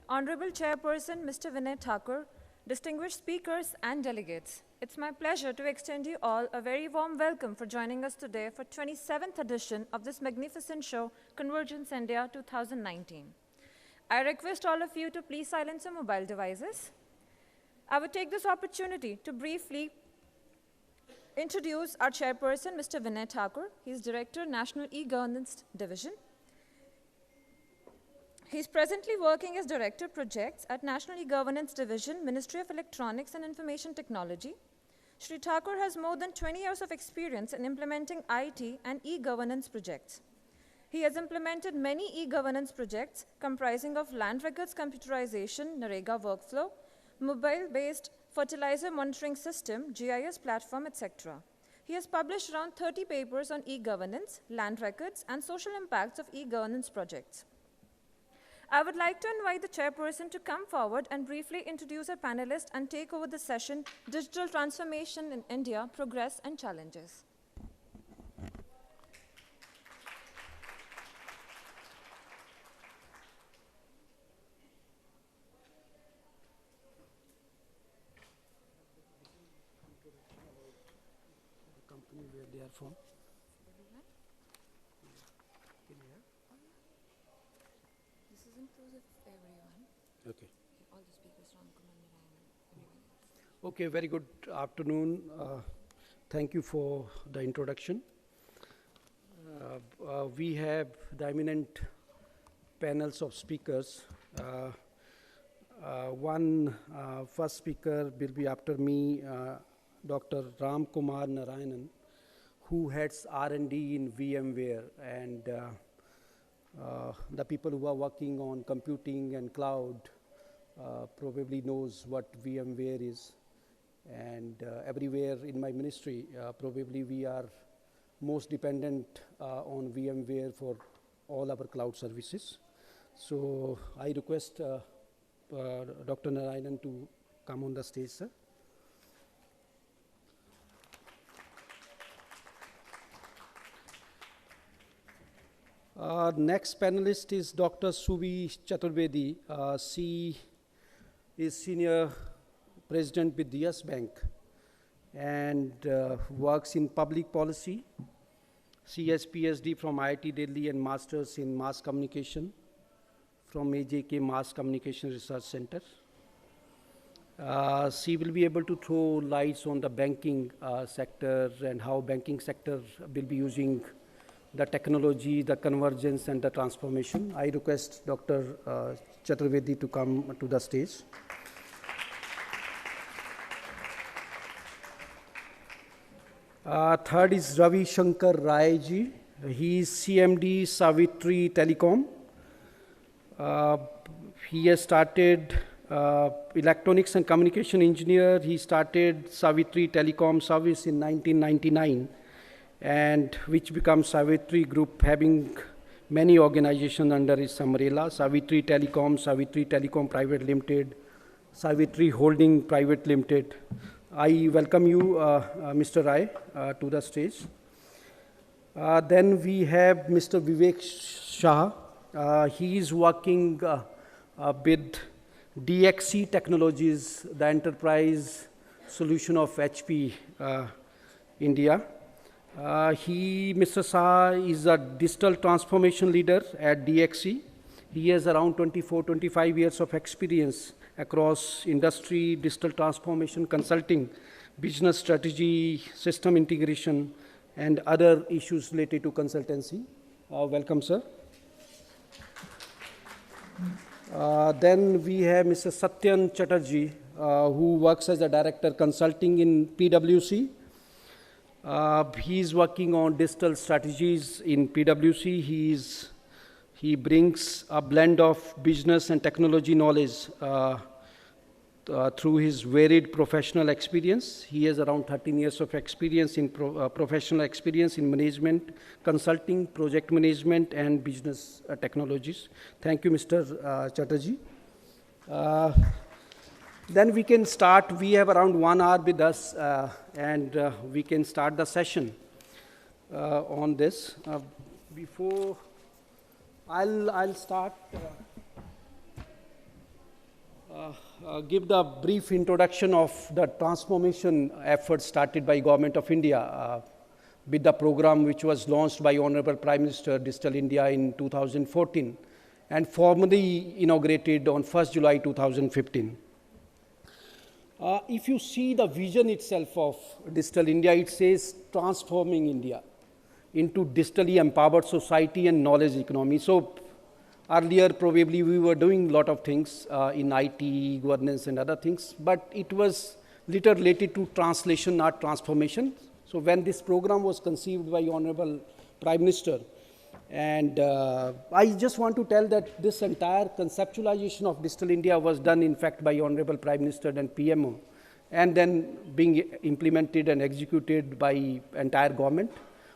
Honorable Chairperson Mr. Vinay Thakur, distinguished speakers and delegates, it's my pleasure to extend you all a very warm welcome for joining us today for 27th edition of this magnificent show, Convergence India 2019. I request all of you to please silence your mobile devices. I would take this opportunity to briefly introduce our chairperson, Mr. Vinay Thakur. He is Director, National E-Governance Division. He is presently working as Director Projects at National E-Governance Division, Ministry of Electronics and Information Technology. Shri Thakur has more than 20 years of experience in implementing IT and e-governance projects. He has implemented many e-governance projects comprising of land records computerization, NREGA workflow, mobile-based fertilizer monitoring system, GIS platform, etc. He has published around 30 papers on e-governance, land records, and social impacts of e-governance projects. I would like to invite the chairperson to come forward and briefly introduce our panelists and take over the session, Digital Transformation in India, Progress and Challenges. Company where they are from. This is inclusive of everyone. Okay. All the speakers from Convergence. Okay, very good afternoon. Thank you for the introduction. We have the eminent panels of speakers. First speaker will be after me, Dr. Ram Kumar Narayanan, who heads R&D in VMware, and the people who are working on computing and cloud probably knows what VMware is. And everywhere in my ministry, probably we are most dependent on VMware for all our cloud services. So I request Dr. Narayanan to come on the stage, sir. Next panelist is Dr. Subi Chaturvedi. She is Senior President with Yes Bank and works in public policy. She has PhD from IIT Delhi and Masters in Mass Communication from AJK Mass Communication Research Center. She will be able to throw lights on the banking sector and how banking sector will be using the technology, the convergence, and the transformation. I request Dr. Chaturvedi to come to the stage. Third is Ravi Shankar Rai-ji. He is CMD-Savitri Telecom. He has started electronics and communication engineer. He started Savitri Telecom service in 1999. And which becomes Savitri Group, having many organizations under its umbrella: Savitri Telecom Private Limited, Savitri Holding Private Limited. I welcome you, Mr. Rai, to the stage. Then we have Mr. Vivek Shah. He is working with DXC Technologies, the enterprise solution of HP India. Mr. Shah is a digital transformation leader at DXC. He has around 25 years of experience across industry, digital transformation, consulting, business strategy, system integration, and other issues related to consultancy. Welcome, sir. Then we have Mr. Satyan Chatterjee, who works as a director consulting in PwC. He is working on digital strategies in PwC. He brings a blend of business and technology knowledge through his varied professional experience. He has around 13 years of experience in professional experience in management, consulting, project management, and business technologies. Thank you, Mr. Chatterjee. Then we can start. We have around 1 hour with us, and we can start the session on this. Before I'll start. give the brief introduction of the transformation efforts started by Government of India with the program which was launched by Honorable Prime Minister Digital India in 2014 and formally inaugurated on 1st July 2015. If you see the vision itself of Digital India, it says transforming India into digitally empowered society and knowledge economy. So earlier, probably we were doing a lot of things in IT, governance and other things, but it was little related to translation, not transformation. So when this program was conceived by Honorable Prime Minister, and I just want to tell that this entire conceptualization of Digital India was done, in fact, by Honorable Prime Minister and PMO, and then being implemented and executed by entire government,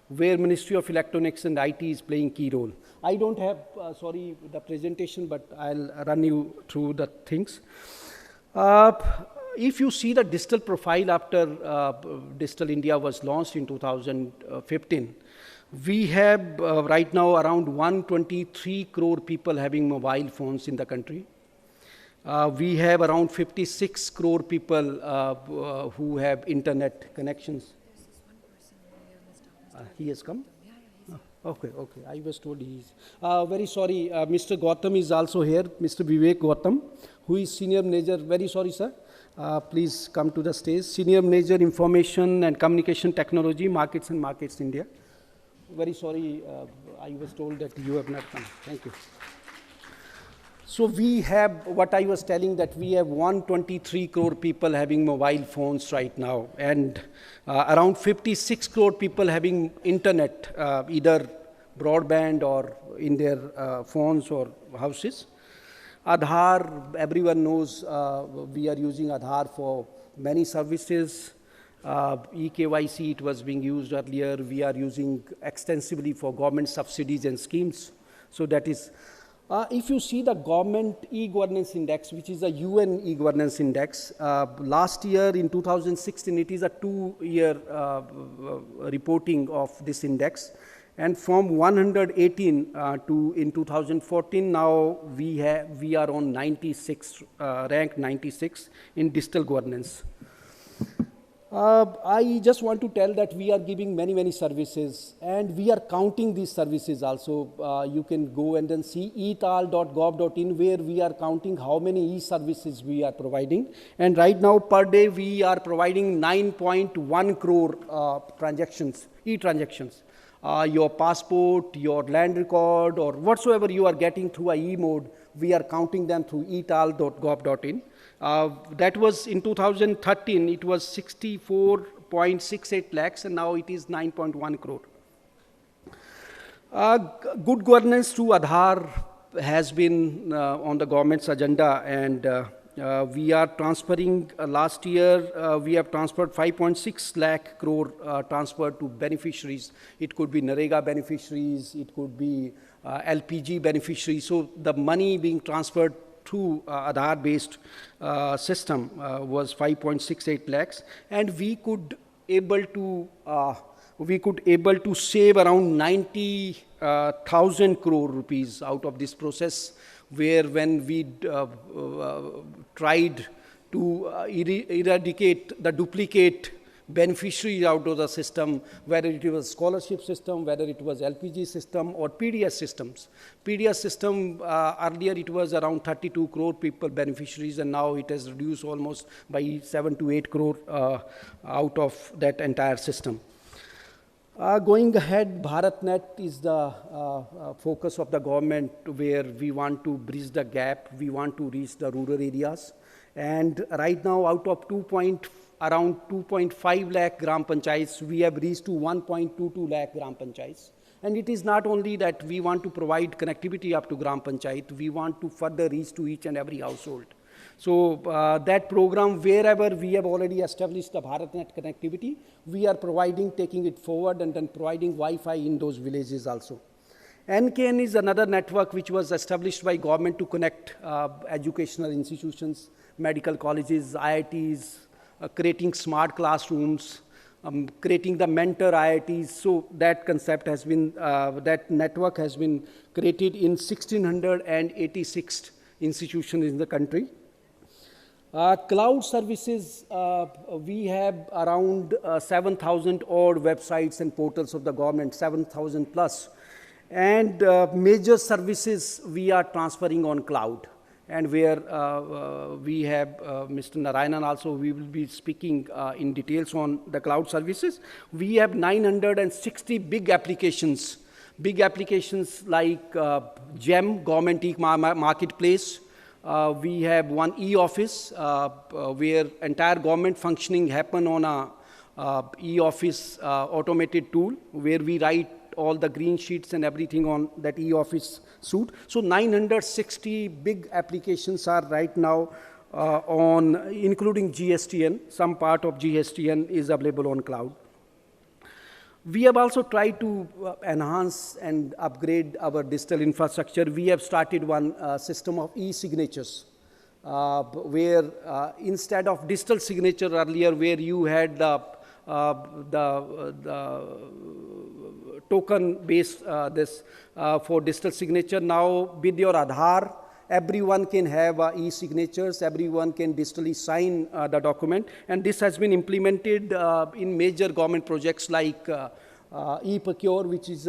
where Ministry of Electronics and IT is playing key role. I don't have, sorry, the presentation, but I'll run you through the things. If you see the digital profile after Digital India was launched in 2015, we have right now around 123 crore people having mobile phones in the country. We have around 56 crore people who have internet connections. He has come? Okay. I was told he is. Very sorry, Mr. Gautam is also here, Mr. Vivek Gautam, who is Senior Manager. Very sorry, sir. Please come to the stage. Senior Manager, Information and Communication Technology, Markets and Markets India. Very sorry, I was told that you have not come. Thank you. So we have, what I was telling, that we have 123 crore people having mobile phones right now, and around 56 crore people having internet, either broadband or in their phones or houses. Aadhaar, everyone knows we are using Aadhaar for many services. eKYC, it was being used earlier. We are using extensively for government subsidies and schemes. So that is, if you see the government e-governance index, which is a UN e-governance index, last year in 2016, it is a 2-year reporting of this index. And from 118 to in 2014, now we are on 96, rank 96 in digital governance. I just want to tell that we are giving many services, and we are counting these services also. You can go and then see etal.gov.in, where we are counting how many e-services we are providing. And right now, per day, we are providing 9.1 crore transactions, e-transactions. Your passport, your land record, or whatsoever you are getting through a e-mode, we are counting them through etal.gov.in. That was in 2013, it was 64.68 lakhs, and now it is 9.1 crore. Good governance through Aadhaar has been on the government's agenda, and we are transferring, last year, we have transferred 5.6 lakh crore transferred to beneficiaries. It could be Narega beneficiaries, it could be LPG beneficiaries. So the money being transferred through Aadhaar-based system was 5.68 lakhs, and we could able to save around 90,000 crore rupees out of this process, where when we tried to eradicate the duplicate beneficiaries out of the system, whether it was scholarship system, whether it was LPG system or PDS systems. PDS system, earlier it was around 32 crore people beneficiaries, and now it has reduced almost by 7 to 8 crore out of that entire system. Going ahead, BharatNet is the focus of the government, where we want to bridge the gap. We want to reach the rural areas. And right now, out of around 2.5 lakh gram panchayats, we have reached to 1.22 lakh gram panchayats. And it is not only that we want to provide connectivity up to gram panchayat, we want to further reach to each and every household. So that program, wherever we have already established the BharatNet connectivity, we are providing, taking it forward, and then providing Wi-Fi in those villages also. NKN is another network which was established by government to connect educational institutions, medical colleges, IITs, creating smart classrooms, creating the mentor IITs. So that concept has been, that network has been created in 1,686 institutions in the country. Cloud services, we have around 7,000 odd websites and portals of the government, 7,000 plus. And major services we are transferring on cloud. And where we have Mr. Narayanan also, we will be speaking in details on the cloud services. We have 960 big applications like GEM, Government E-Marketplace. We have one e-office where entire government functioning happen on a e-office automated tool where we write all the green sheets and everything on that e-office suite. So 960 big applications are right now on, including GSTN. Some part of GSTN is available on cloud. We have also tried to enhance and upgrade our digital infrastructure. We have started one system of e-signatures, where instead of digital signature earlier, where you had the token-based for digital signature, now with your Aadhaar, everyone can have e-signatures, everyone can digitally sign the document, and this has been implemented in major government projects like e-procure, which is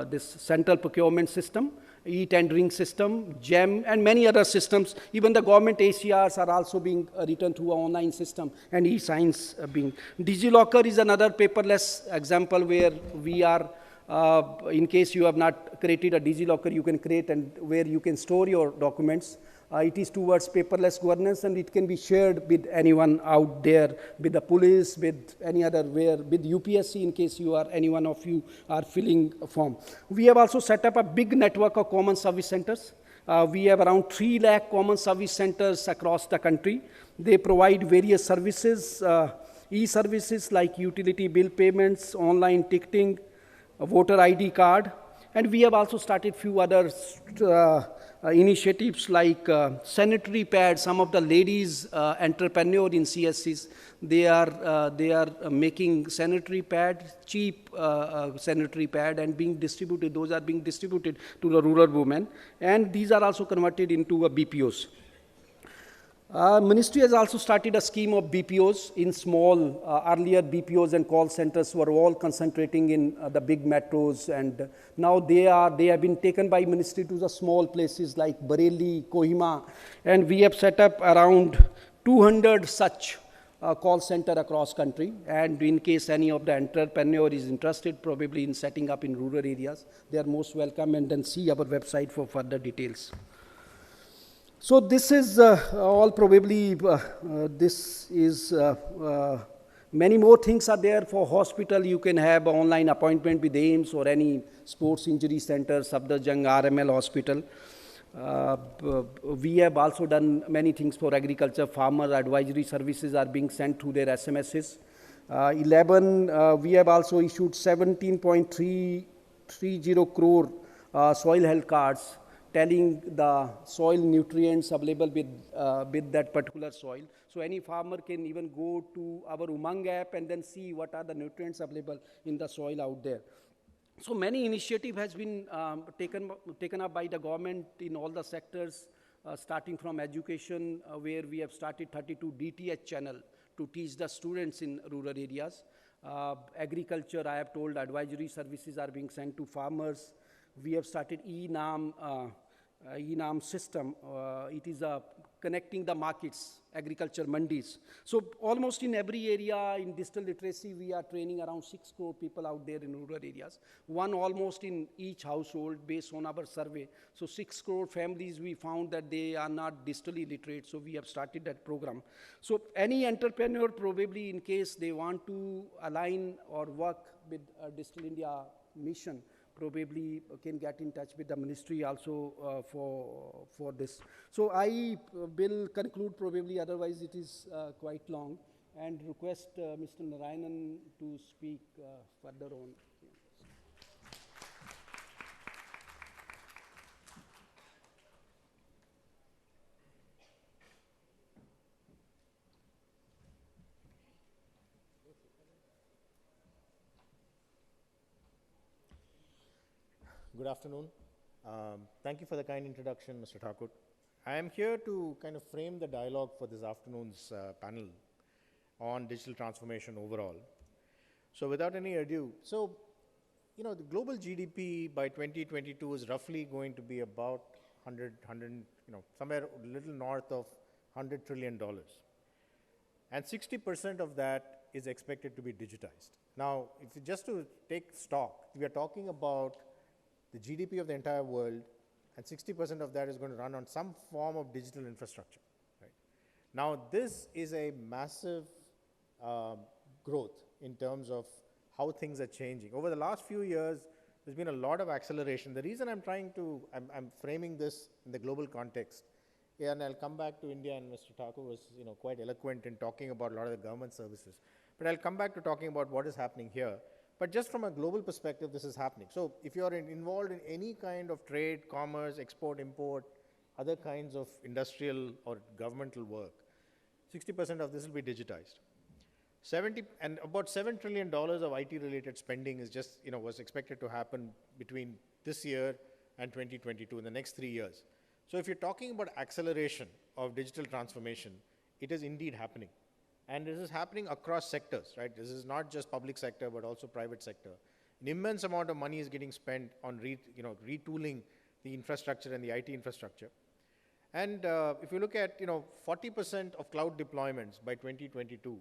this central procurement system, e-tendering system, GEM, and many other systems. Even the government ACRs are also being written through an online system, and e-signs being. DigiLocker is another paperless example where we are, in case you have not created a DigiLocker, you can create and where you can store your documents. It is towards paperless governance, and it can be shared with anyone out there, with the police, with any other, where with UPSC, in case you are, any one of you are filling a form. We have also set up a big network of common service centers. We have around 3 lakh common service centers across the country. They provide various services, e-services like utility bill payments, online ticketing, a voter ID card, and we have also started few other initiatives like sanitary pads. Some of the ladies entrepreneur in CSCs, they are making sanitary pad, cheap sanitary pad, and being distributed. Those are being distributed to the rural women, and these are also converted into BPOs. Ministry has also started a scheme of BPOs in small, earlier BPOs and call centers were all concentrating in the big metros, and now they have been taken by ministry to the small places like Bareilly, Kohima, and we have set up around 200 such call center across country, and in case any of the entrepreneur is interested probably in setting up in rural areas, they are most welcome, and then see our website for further details. So this is all probably, this is, many more things are there for hospital. You can have an online appointment with AIMS or any sports injury center, Safdarjung RML hospital. We have also done many things for agriculture. Farmer advisory services are being sent through their SMSs. 11, we have also issued 17.330 crore soil health cards, telling the soil nutrients available with that particular soil. So any farmer can even go to our Umang app and then see what are the nutrients available in the soil out there. So many initiative has been taken up by the government in all the sectors, starting from education, where we have started 32 DTH channel to teach the students in rural areas. Agriculture, I have told, advisory services are being sent to farmers. We have started e-Naam system. It is connecting the markets, agriculture mandis. So almost in every area in digital literacy, we are training around 6 crore people out there in rural areas. One almost in each household based on our survey. So 6 crore families, we found that they are not digitally literate. So we have started that program. So any entrepreneur probably in case they want to align or work with Digital India mission, probably can get in touch with the ministry also for this. So I will conclude probably, otherwise it is quite long, and request Mr. Narayanan to speak further on. Good afternoon. Thank you for the kind introduction, Mr. Thakur. I am here to kind of frame the dialogue for this afternoon's panel on digital transformation overall. So without any ado, the global GDP by 2022 is roughly going to be about 100, somewhere a little north of $100 trillion. And 60% of that is expected to be digitized. Now, if you just to take stock, we are talking about the GDP of the entire world, and 60% of that is going to run on some form of digital infrastructure. Right? Now, this is a massive growth in terms of how things are changing. Over the last few years, there's been a lot of acceleration. The reason I'm framing this in the global context, and I'll come back to India, and Mr. Thakur was quite eloquent in talking about a lot of the government services. But I'll come back to talking about what is happening here. But just from a global perspective, this is happening. So if you're involved in any kind of trade, commerce, export, import, other kinds of industrial or governmental work, 60% of this will be digitized. About $7 trillion of IT-related spending is just, was expected to happen between this year and 2022, in the next 3 years. So if you're talking about acceleration of digital transformation, it is indeed happening. And this is happening across sectors, right? This is not just public sector, but also private sector. An immense amount of money is getting spent on retooling the infrastructure and the IT infrastructure. And if you look at 40% of cloud deployments by 2022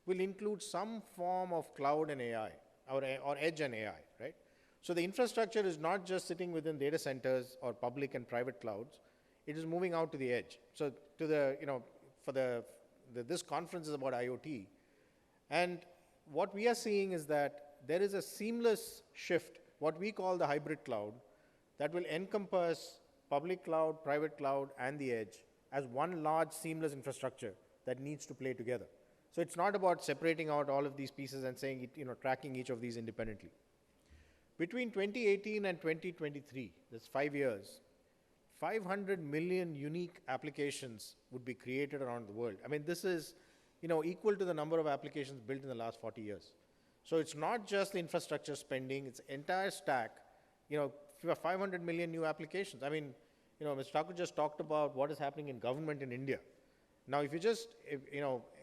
will include some form of cloud and AI, or edge and AI, right? So the infrastructure is not just sitting within data centers or public and private clouds. It is moving out to the edge. So to this conference is about IoT. And what we are seeing is that there is a seamless shift, what we call the hybrid cloud, that will encompass public cloud, private cloud, and the edge as one large seamless infrastructure that needs to play together. So it's not about separating out all of these pieces and saying, tracking each of these independently. Between 2018 and 2023, that's 5 years, 500 million unique applications would be created around the world. I mean, this is, equal to the number of applications built in the last 40 years. So it's not just the infrastructure spending, it's entire stack, 500 million new applications. I mean, Mr. Thakur just talked about what is happening in government in India. Now, if you just,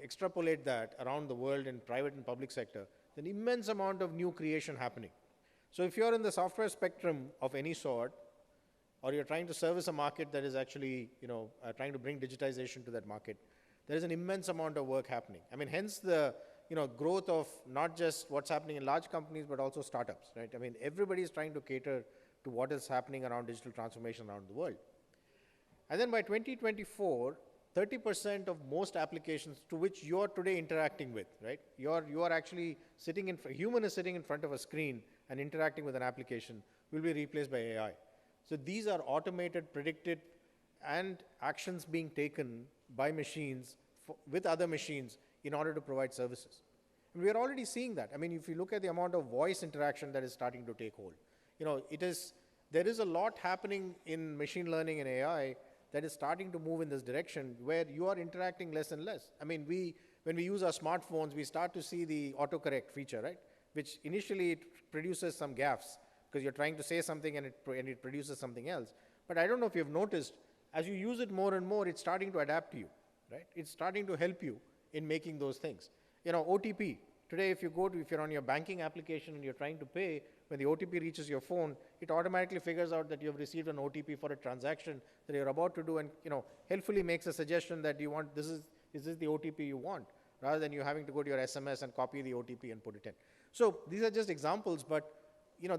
extrapolate that around the world in private and public sector, there's an immense amount of new creation happening. So if you're in the software spectrum of any sort, or you're trying to service a market that is actually, trying to bring digitization to that market, there is an immense amount of work happening. I mean, hence the, growth of not just what's happening in large companies, but also startups, right? I mean, everybody is trying to cater to what is happening around digital transformation around the world. And then by 2024, 30% of most applications to which you are today interacting with, right? You are actually human is sitting in front of a screen and interacting with an application will be replaced by AI. So these are automated, predicted, and actions being taken by machines with other machines in order to provide services. And we are already seeing that. I mean, if you look at the amount of voice interaction that is starting to take hold, there is a lot happening in machine learning and AI that is starting to move in this direction where you are interacting less and less. I mean, when we use our smartphones, we start to see the autocorrect feature, right? Which initially it produces some gaffes because you're trying to say something and it produces something else. But I don't know if you've noticed, as you use it more and more, it's starting to adapt to you, right? It's starting to help you in making those things. OTP. Today, if you're on your banking application and you're trying to pay, when the OTP reaches your phone, it automatically figures out that you've received an OTP for a transaction that you're about to do and, helpfully makes a suggestion that you want, is this the OTP you want? Rather than you having to go to your SMS and copy the OTP and put it in. So these are just examples, but,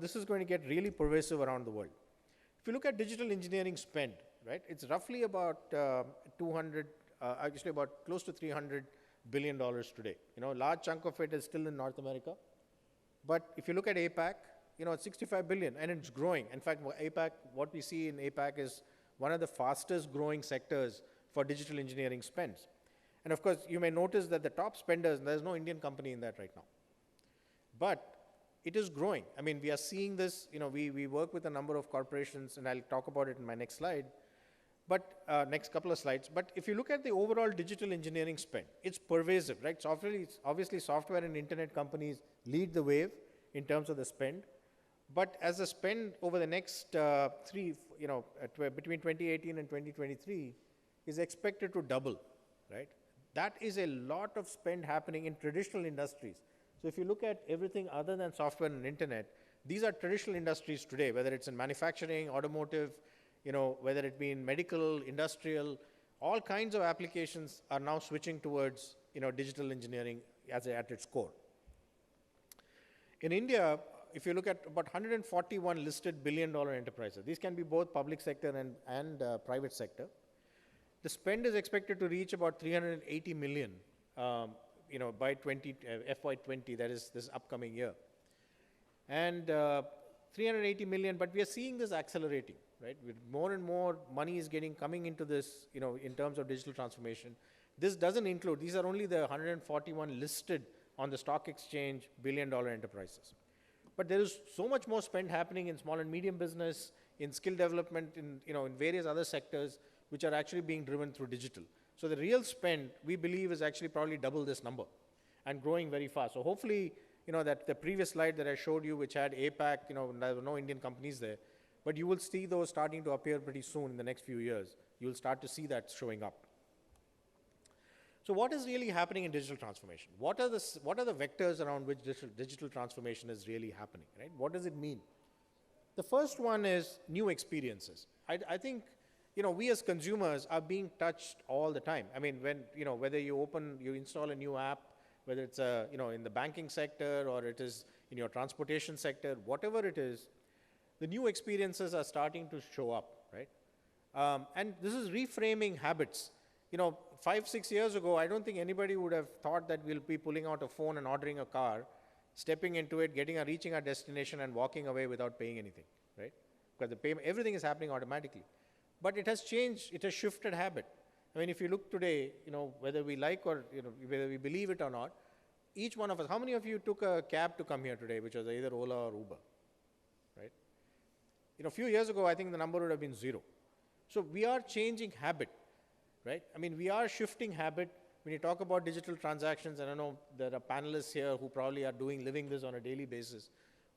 this is going to get really pervasive around the world. If you look at digital engineering spend, right, it's roughly about about close to $300 billion today. A large chunk of it is still in North America. But if you look at APAC, it's 65 billion and it's growing. In fact, APAC, what we see in APAC is one of the fastest growing sectors for digital engineering spends. And of course, you may notice that the top spenders, there's no Indian company in that right now. But it is growing. I mean, we are seeing this, we work with a number of corporations, and I'll talk about it in my next slide, but next couple of slides. But if you look at the overall digital engineering spend, it's pervasive, right? So obviously, software and internet companies lead the wave in terms of the spend. But as the spend over the next between 2018 and 2023, is expected to double, right? That is a lot of spend happening in traditional industries. So if you look at everything other than software and internet, these are traditional industries today, whether it's in manufacturing, automotive, whether it be in medical, industrial, all kinds of applications are now switching towards, digital engineering at its core. In India, if you look at about 141 listed billion-dollar enterprises, these can be both public sector and private sector. The spend is expected to reach about 380 million, by FY20, that is this upcoming year. And 380 million, but we are seeing this accelerating, right? With more and more money is coming into this, in terms of digital transformation. This doesn't include, these are only the 141 listed on the stock exchange billion-dollar enterprises. But there is so much more spend happening in small and medium business, in skill development, in various other sectors, which are actually being driven through digital. So the real spend, we believe, is actually probably double this number and growing very fast. So hopefully, that the previous slide that I showed you, which had APAC, there were no Indian companies there, but you will see those starting to appear pretty soon in the next few years. You'll start to see that showing up. So what is really happening in digital transformation? What are the vectors around which digital transformation is really happening, right? What does it mean? The first one is new experiences. I think, we as consumers are being touched all the time. I mean, when, whether you install a new app, whether it's, in the banking sector or it is in your transportation sector, whatever it is, the new experiences are starting to show up, right? And this is reframing habits. 5-6 years ago, I don't think anybody would have thought that we'll be pulling out a phone and ordering a car, stepping into it, reaching our destination and walking away without paying anything, right? Because everything is happening automatically. But it has changed, it has shifted habit. I mean, if you look today, whether we like or, whether we believe it or not, each one of us, how many of you took a cab to come here today, which was either Ola or Uber, right? A few years ago, I think the number would have been 0. So we are changing habit, right? I mean, we are shifting habit. When you talk about digital transactions, and I know there are panelists here who probably are living this on a daily basis,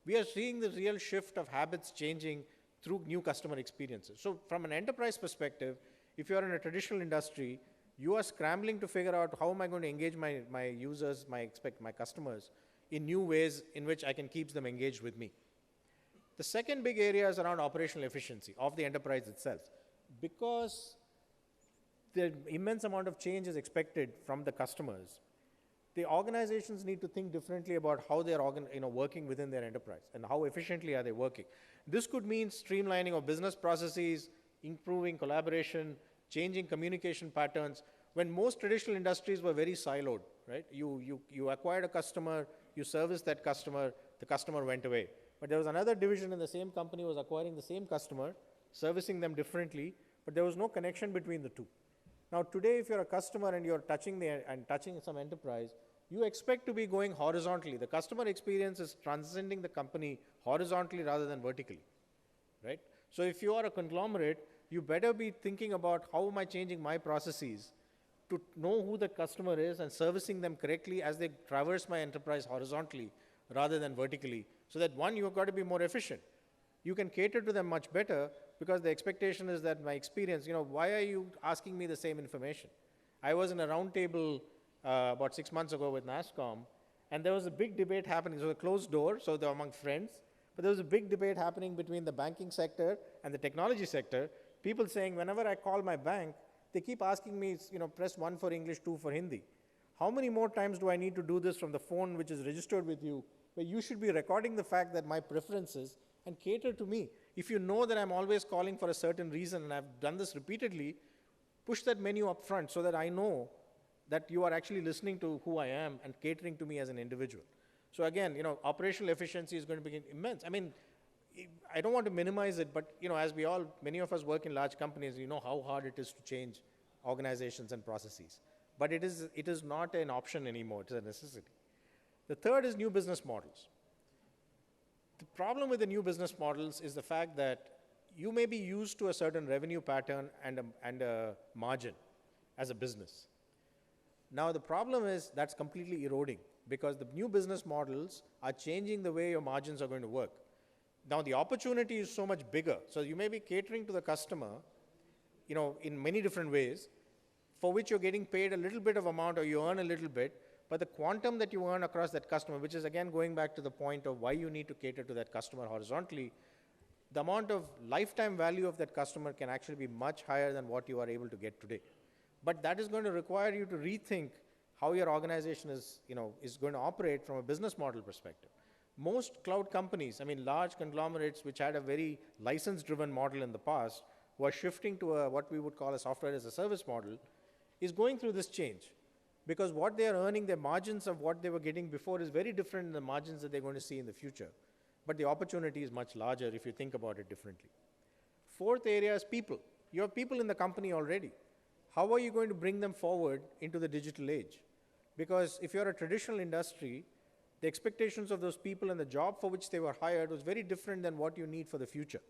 we are seeing the real shift of habits changing through new customer experiences. So from an enterprise perspective, if you are in a traditional industry, you are scrambling to figure out how am I going to engage my users, my customers in new ways in which I can keep them engaged with me. The second big area is around operational efficiency of the enterprise itself. Because the immense amount of change is expected from the customers, the organizations need to think differently about how they're working within their enterprise and how efficiently are they working. This could mean streamlining of business processes, improving collaboration, changing communication patterns, when most traditional industries were very siloed, right? You acquired a customer, you serviced that customer, the customer went away. But there was another division in the same company was acquiring the same customer, servicing them differently, but there was no connection between the two. Now today, if you're a customer and you're touching some enterprise, you expect to be going horizontally. The customer experience is transcending the company horizontally rather than vertically, right? So if you are a conglomerate, you better be thinking about how am I changing my processes to know who the customer is and servicing them correctly as they traverse my enterprise horizontally rather than vertically. So that one, you've got to be more efficient. You can cater to them much better because the expectation is that my experience, why are you asking me the same information? I was in a roundtable about 6 months ago with NASSCOM, and there was a big debate happening. It was a closed door, so they were among friends, but there was a big debate happening between the banking sector and the technology sector. People saying, whenever I call my bank, they keep asking me, press 1 for English, 2 for Hindi. How many more times do I need to do this from the phone which is registered with you, where you should be recording the fact that my preferences and cater to me. If you know that I'm always calling for a certain reason and I've done this repeatedly, push that menu up front so that I know that you are actually listening to who I am and catering to me as an individual. So again, operational efficiency is going to be immense. I mean, I don't want to minimize it, but as many of us work in large companies, you know how hard it is to change organizations and processes. But it is not an option anymore, it's a necessity. The third is new business models. The problem with the new business models is the fact that you may be used to a certain revenue pattern and a margin as a business. Now the problem is that's completely eroding because the new business models are changing the way your margins are going to work. Now the opportunity is so much bigger. So you may be catering to the customer, in many different ways, for which you're getting paid a little bit of amount or you earn a little bit, but the quantum that you earn across that customer, which is again going back to the point of why you need to cater to that customer horizontally, the amount of lifetime value of that customer can actually be much higher than what you are able to get today. But that is going to require you to rethink how your organization is going to operate from a business model perspective. Most cloud companies, I mean large conglomerates which had a very license-driven model in the past, were shifting to what we would call a software as a service model, is going through this change. Because what they are earning, their margins of what they were getting before is very different than the margins that they're going to see in the future. But the opportunity is much larger if you think about it differently. Fourth area is people. You have people in the company already. How are you going to bring them forward into the digital age? Because if you're a traditional industry, the expectations of those people and the job for which they were hired was very different than what you need for the future.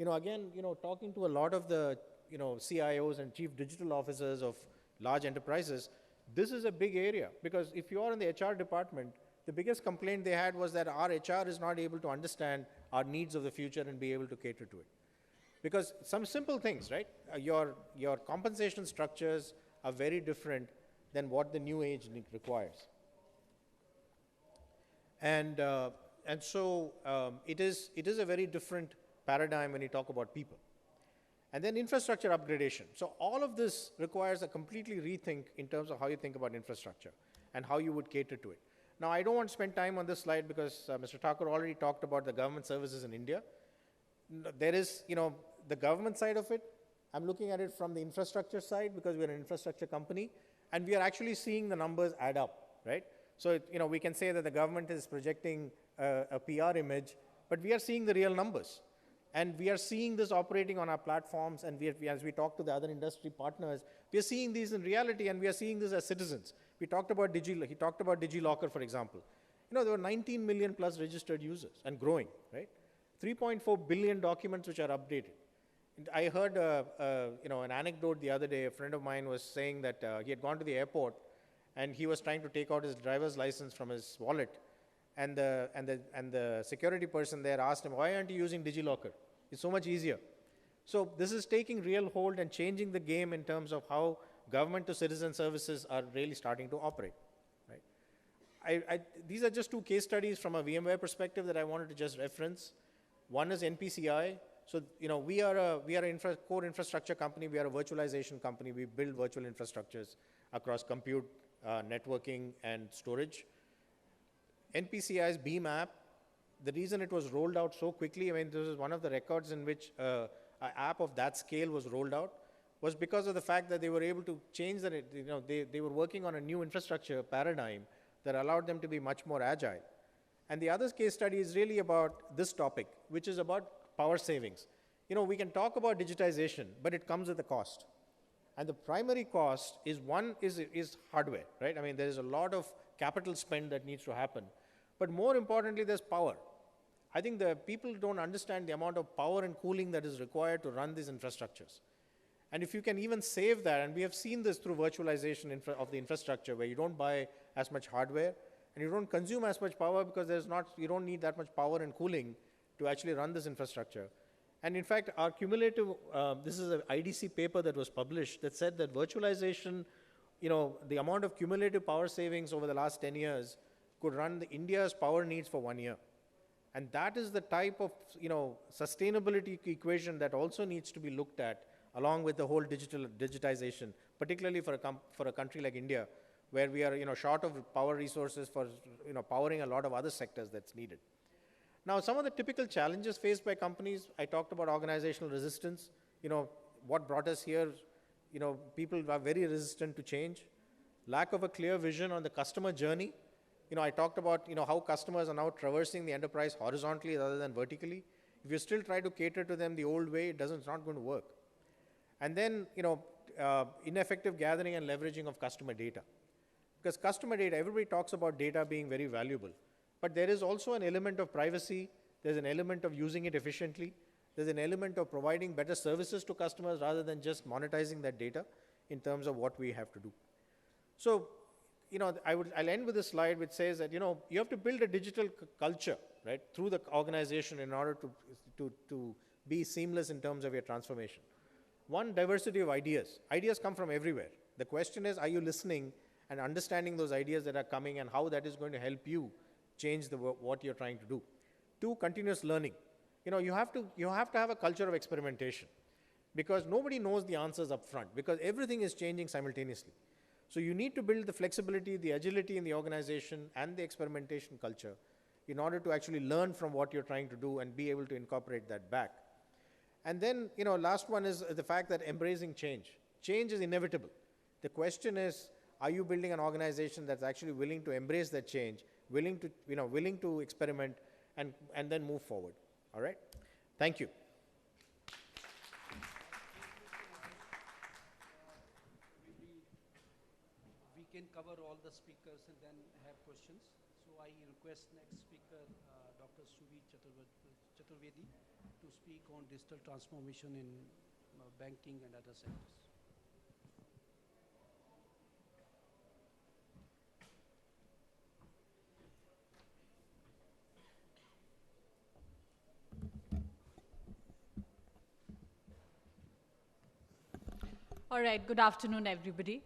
Again, talking to a lot of the, CIOs and chief digital officers of large enterprises, this is a big area, because if you are in the HR department, the biggest complaint they had was that our HR is not able to understand our needs of the future and be able to cater to it. Because some simple things, right? Your compensation structures are very different than what the new age requires. And so it is a very different paradigm when you talk about people. And then infrastructure upgradation. So all of this requires a completely rethink in terms of how you think about infrastructure and how you would cater to it. Now, I don't want to spend time on this slide because Mr. Thakur already talked about the government services in India. There is, the government side of it. I'm looking at it from the infrastructure side because we're an infrastructure company, and we are actually seeing the numbers add up, right? So, we can say that the government is projecting a PR image, but we are seeing the real numbers. And we are seeing this operating on our platforms, and as we talk to the other industry partners, we are seeing these in reality, and we are seeing this as citizens. He talked about DigiLocker, for example. There were 19 million plus registered users and growing, right? 3.4 billion documents which are updated. And I heard an anecdote the other day. A friend of mine was saying that he had gone to the airport, and he was trying to take out his driver's license from his wallet. And the security person there asked him, why aren't you using DigiLocker? It's so much easier. So this is taking real hold and changing the game in terms of how government to citizen services are really starting to operate. Right? These are just two case studies from a VMware perspective that I wanted to just reference. One is NPCI. So we are a core infrastructure company. We are a virtualization company. We build virtual infrastructures across compute, networking, and storage. NPCI's Beam app, the reason it was rolled out so quickly, this is one of the records in which an app of that scale was rolled out, was because of the fact that they were able to change that, they were working on a new infrastructure paradigm that allowed them to be much more agile. And the other case study is really about this topic, which is about power savings. We can talk about digitization, but it comes with a cost. And the primary cost is hardware, right? There is a lot of capital spend that needs to happen. But more importantly, there's power. I think the people don't understand the amount of power and cooling that is required to run these infrastructures. And if you can even save that, and we have seen this through virtualization of the infrastructure, where you don't buy as much hardware, and you don't consume as much power because you don't need that much power and cooling to actually run this infrastructure. And in fact, our cumulative, this is an IDC paper that was published that said that virtualization, the amount of cumulative power savings over the last 10 years could run India's power needs for 1 year. And that is the type of, sustainability equation that also needs to be looked at along with the whole digitization, particularly for a country like India, where we are, short of power resources for, powering a lot of other sectors that's needed. Now, some of the typical challenges faced by companies, I talked about organizational resistance. What brought us here, people are very resistant to change. Lack of a clear vision on the customer journey. I talked about, how customers are now traversing the enterprise horizontally rather than vertically. If you still try to cater to them the old way, it's not going to work. And then, ineffective gathering and leveraging of customer data. Because customer data, everybody talks about data being very valuable. But there is also an element of privacy. There's an element of using it efficiently. There's an element of providing better services to customers rather than just monetizing that data in terms of what we have to do. So, I'll end with a slide which says that, you have to build a digital culture, right, through the organization in order to be seamless in terms of your transformation. One, diversity of ideas. Ideas come from everywhere. The question is, are you listening and understanding those ideas that are coming and how that is going to help you change what you're trying to do? Two, continuous learning. You have to have a culture of experimentation, because nobody knows the answers up front, because everything is changing simultaneously. So you need to build the flexibility, the agility in the organization and the experimentation culture in order to actually learn from what you're trying to do and be able to incorporate that back. And then, last one is the fact that embracing change. Change is inevitable. The question is, are you building an organization that's actually willing to embrace that change, willing to experiment and then move forward? All right? Thank you. We can cover all the speakers and then have questions. So I request next speaker, Dr. Suvi Chaturvedi, to speak on digital transformation in banking and other sectors. All right, good afternoon, everybody.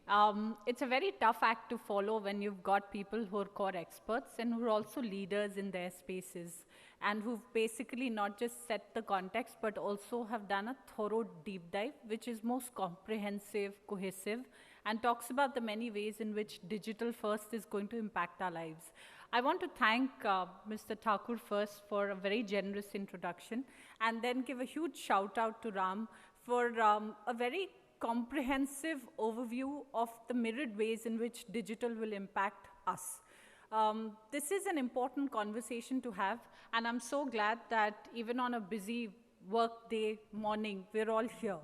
It's a very tough act to follow when you've got people who are core experts and who are also leaders in their spaces, and who've basically not just set the context, but also have done a thorough deep dive, which is most comprehensive, cohesive, and talks about the many ways in which digital first is going to impact our lives. I want to thank Mr. Thakur first for a very generous introduction, and then give a huge shout out to Ram for a very comprehensive overview of the myriad ways in which digital will impact us. This is an important conversation to have, and I'm so glad that even on a busy work day morning, we're all here.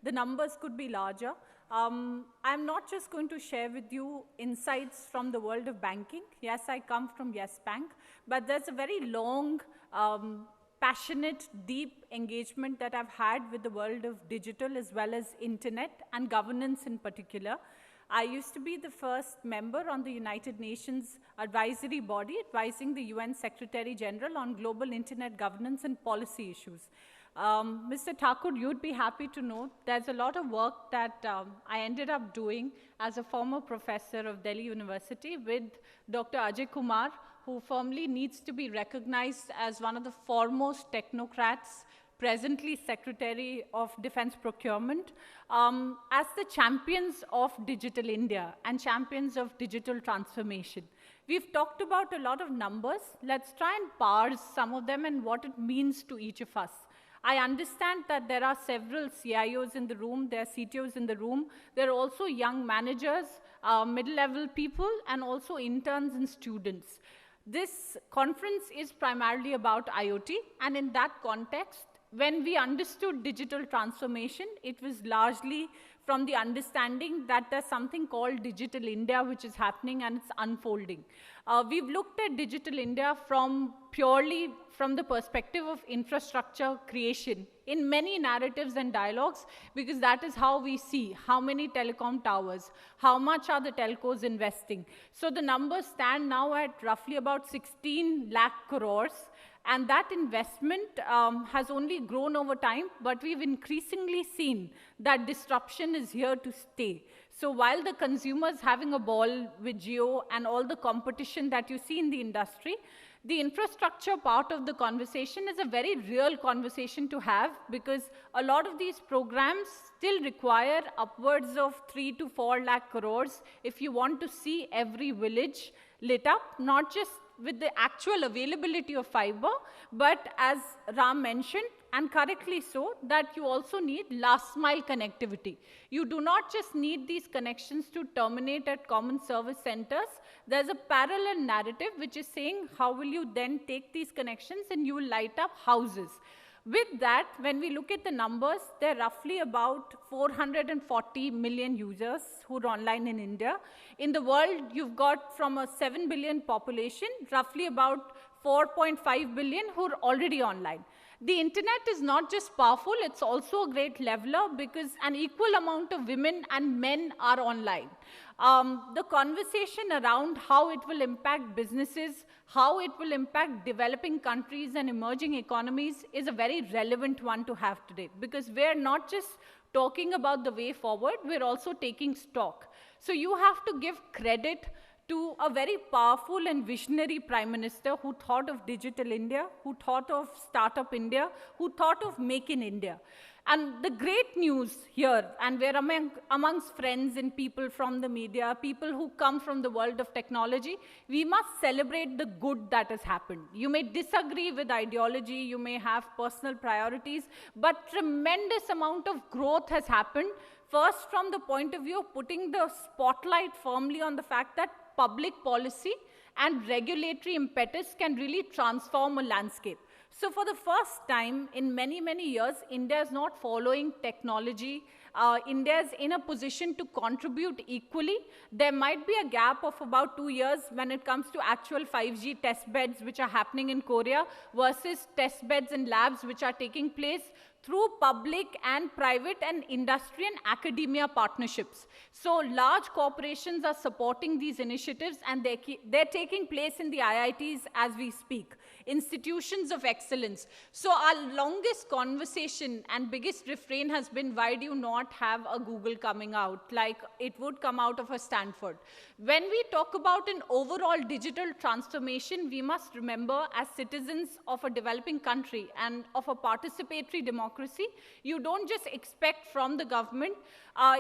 The numbers could be larger. I'm not just going to share with you insights from the world of banking. Yes, I come from Yes Bank, but there's a very long, passionate, deep engagement that I've had with the world of digital as well as internet and governance in particular. I used to be the first member on the United Nations advisory body advising the UN Secretary General on global internet governance and policy issues. Mr. Thakur, you'd be happy to know there's a lot of work that I ended up doing as a former professor of Delhi University with Dr. Ajay Kumar, who firmly needs to be recognized as one of the foremost technocrats, presently Secretary of Defense Procurement, as the champions of Digital India and champions of digital transformation. We've talked about a lot of numbers. Let's try and parse some of them and what it means to each of us. I understand that there are several CIOs in the room, there are CTOs in the room, there are also young managers, middle-level people, and also interns and students. This conference is primarily about IoT, and in that context, when we understood digital transformation, it was largely from the understanding that there's something called Digital India, which is happening and it's unfolding. We've looked at Digital India purely from the perspective of infrastructure creation in many narratives and dialogues, because that is how we see how many telecom towers, how much are the telcos investing. So the numbers stand now at roughly about 16 lakh crores. And that investment has only grown over time, but we've increasingly seen that disruption is here to stay. So while the consumer's having a ball with Jio and all the competition that you see in the industry, the infrastructure part of the conversation is a very real conversation to have, because a lot of these programs still require upwards of 3 to 4 lakh crores if you want to see every village lit up, not just with the actual availability of fiber, but as Ram mentioned, and correctly so, that you also need last mile connectivity. You do not just need these connections to terminate at common service centers. There's a parallel narrative which is saying, how will you then take these connections and you will light up houses? With that, when we look at the numbers, there are roughly about 440 million users who are online in India. In the world, you've got from a 7 billion population, roughly about 4.5 billion who are already online. The internet is not just powerful, it's also a great leveler, because an equal amount of women and men are online. The conversation around how it will impact businesses, how it will impact developing countries and emerging economies is a very relevant one to have today, because we're not just talking about the way forward, we're also taking stock. So you have to give credit to a very powerful and visionary Prime Minister who thought of Digital India, who thought of Startup India, who thought of Make in India. And the great news here, and we're amongst friends and people from the media, people who come from the world of technology, we must celebrate the good that has happened. You may disagree with ideology, you may have personal priorities, but tremendous amount of growth has happened. First, from the point of view of putting the spotlight firmly on the fact that public policy and regulatory impetus can really transform a landscape. So for the first time in many, many years, India is not following technology. India is in a position to contribute equally. There might be a gap of about 2 years when it comes to actual 5G test beds which are happening in Korea versus test beds in labs which are taking place through public and private and industry and academia partnerships. So large corporations are supporting these initiatives, and they're taking place in the IITs as we speak, institutions of excellence. So our longest conversation and biggest refrain has been, why do you not have a Google coming out like it would come out of a Stanford? When we talk about an overall digital transformation, we must remember, as citizens of a developing country and of a participatory democracy, you don't just expect from the government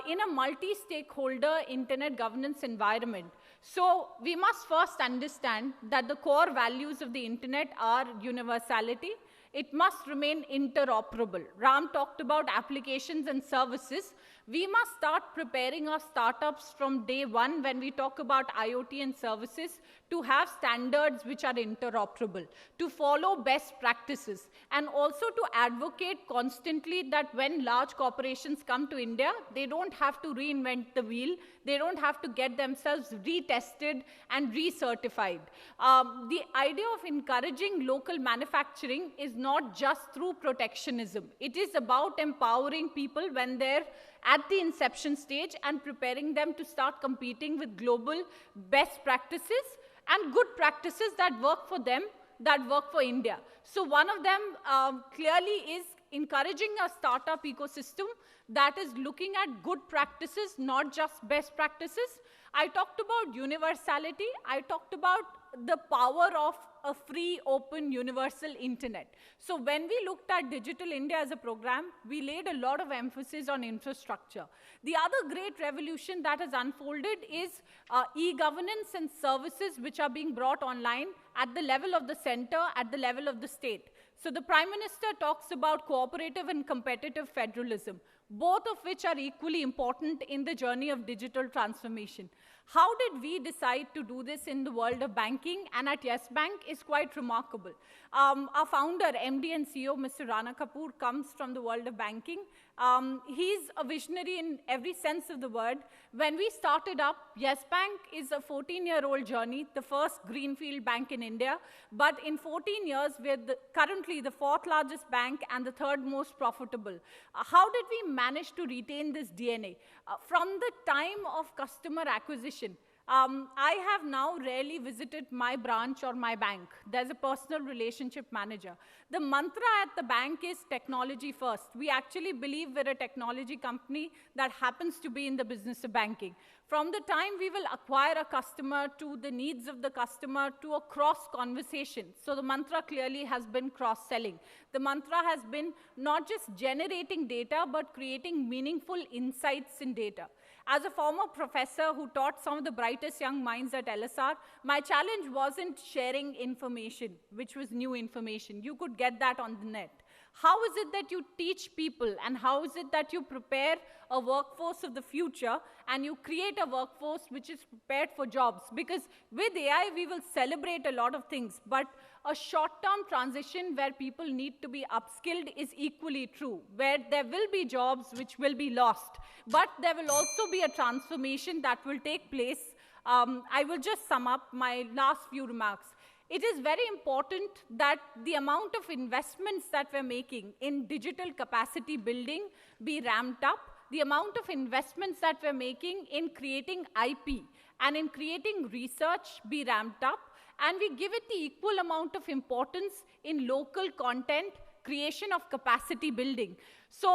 in a multi-stakeholder internet governance environment. So we must first understand that the core values of the internet are universality. It must remain interoperable. Ram talked about applications and services. We must start preparing our startups from day one when we talk about IoT and services to have standards which are interoperable, to follow best practices, and also to advocate constantly that when large corporations come to India, they don't have to reinvent the wheel, they don't have to get themselves retested and recertified. The idea of encouraging local manufacturing is not just through protectionism. It is about empowering people when they're at the inception stage and preparing them to start competing with global best practices and good practices that work for them, that work for India. So one of them clearly is encouraging a startup ecosystem that is looking at good practices, not just best practices. I talked about universality. I talked about the power of a free, open, universal internet. So when we looked at Digital India as a program, we laid a lot of emphasis on infrastructure. The other great revolution that has unfolded is e-governance and services which are being brought online at the level of the center, at the level of the state. So the Prime Minister talks about cooperative and competitive federalism, both of which are equally important in the journey of digital transformation. How did we decide to do this in the world of banking and at Yes Bank is quite remarkable. Our founder, MD and CEO, Mr. Rana Kapoor, comes from the world of banking. He's a visionary in every sense of the word. When we started up, Yes Bank is a 14-year-old journey, the first greenfield bank in India. But in 14 years, we're currently the 4th largest bank and the 3rd most profitable. How did we manage to retain this DNA? From the time of customer acquisition, I have now rarely visited my branch or my bank. There's a personal relationship manager. The mantra at the bank is technology first. We actually believe we're a technology company that happens to be in the business of banking. From the time we will acquire a customer to the needs of the customer to a cross conversation. So the mantra clearly has been cross-selling. The mantra has been not just generating data, but creating meaningful insights in data. As a former professor who taught some of the brightest young minds at LSR, my challenge wasn't sharing information, which was new information. You could get that on the net. How is it that you teach people, and how is it that you prepare a workforce of the future and you create a workforce which is prepared for jobs? Because with AI, we will celebrate a lot of things, but a short-term transition where people need to be upskilled is equally true, where there will be jobs which will be lost, but there will also be a transformation that will take place. I will just sum up my last few remarks. It is very important that the amount of investments that we're making in digital capacity building be ramped up, the amount of investments that we're making in creating IP and in creating research be ramped up, and we give it the equal amount of importance in local content creation of capacity building. So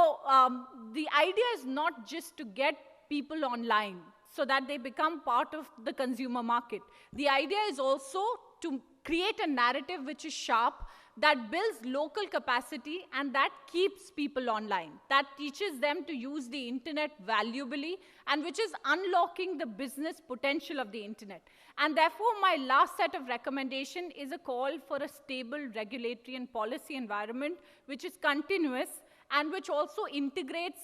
the idea is not just to get people online so that they become part of the consumer market. The idea is also to create a narrative which is sharp, that builds local capacity and that keeps people online, that teaches them to use the internet valuably, and which is unlocking the business potential of the internet. And therefore, my last set of recommendation is a call for a stable regulatory and policy environment which is continuous and which also integrates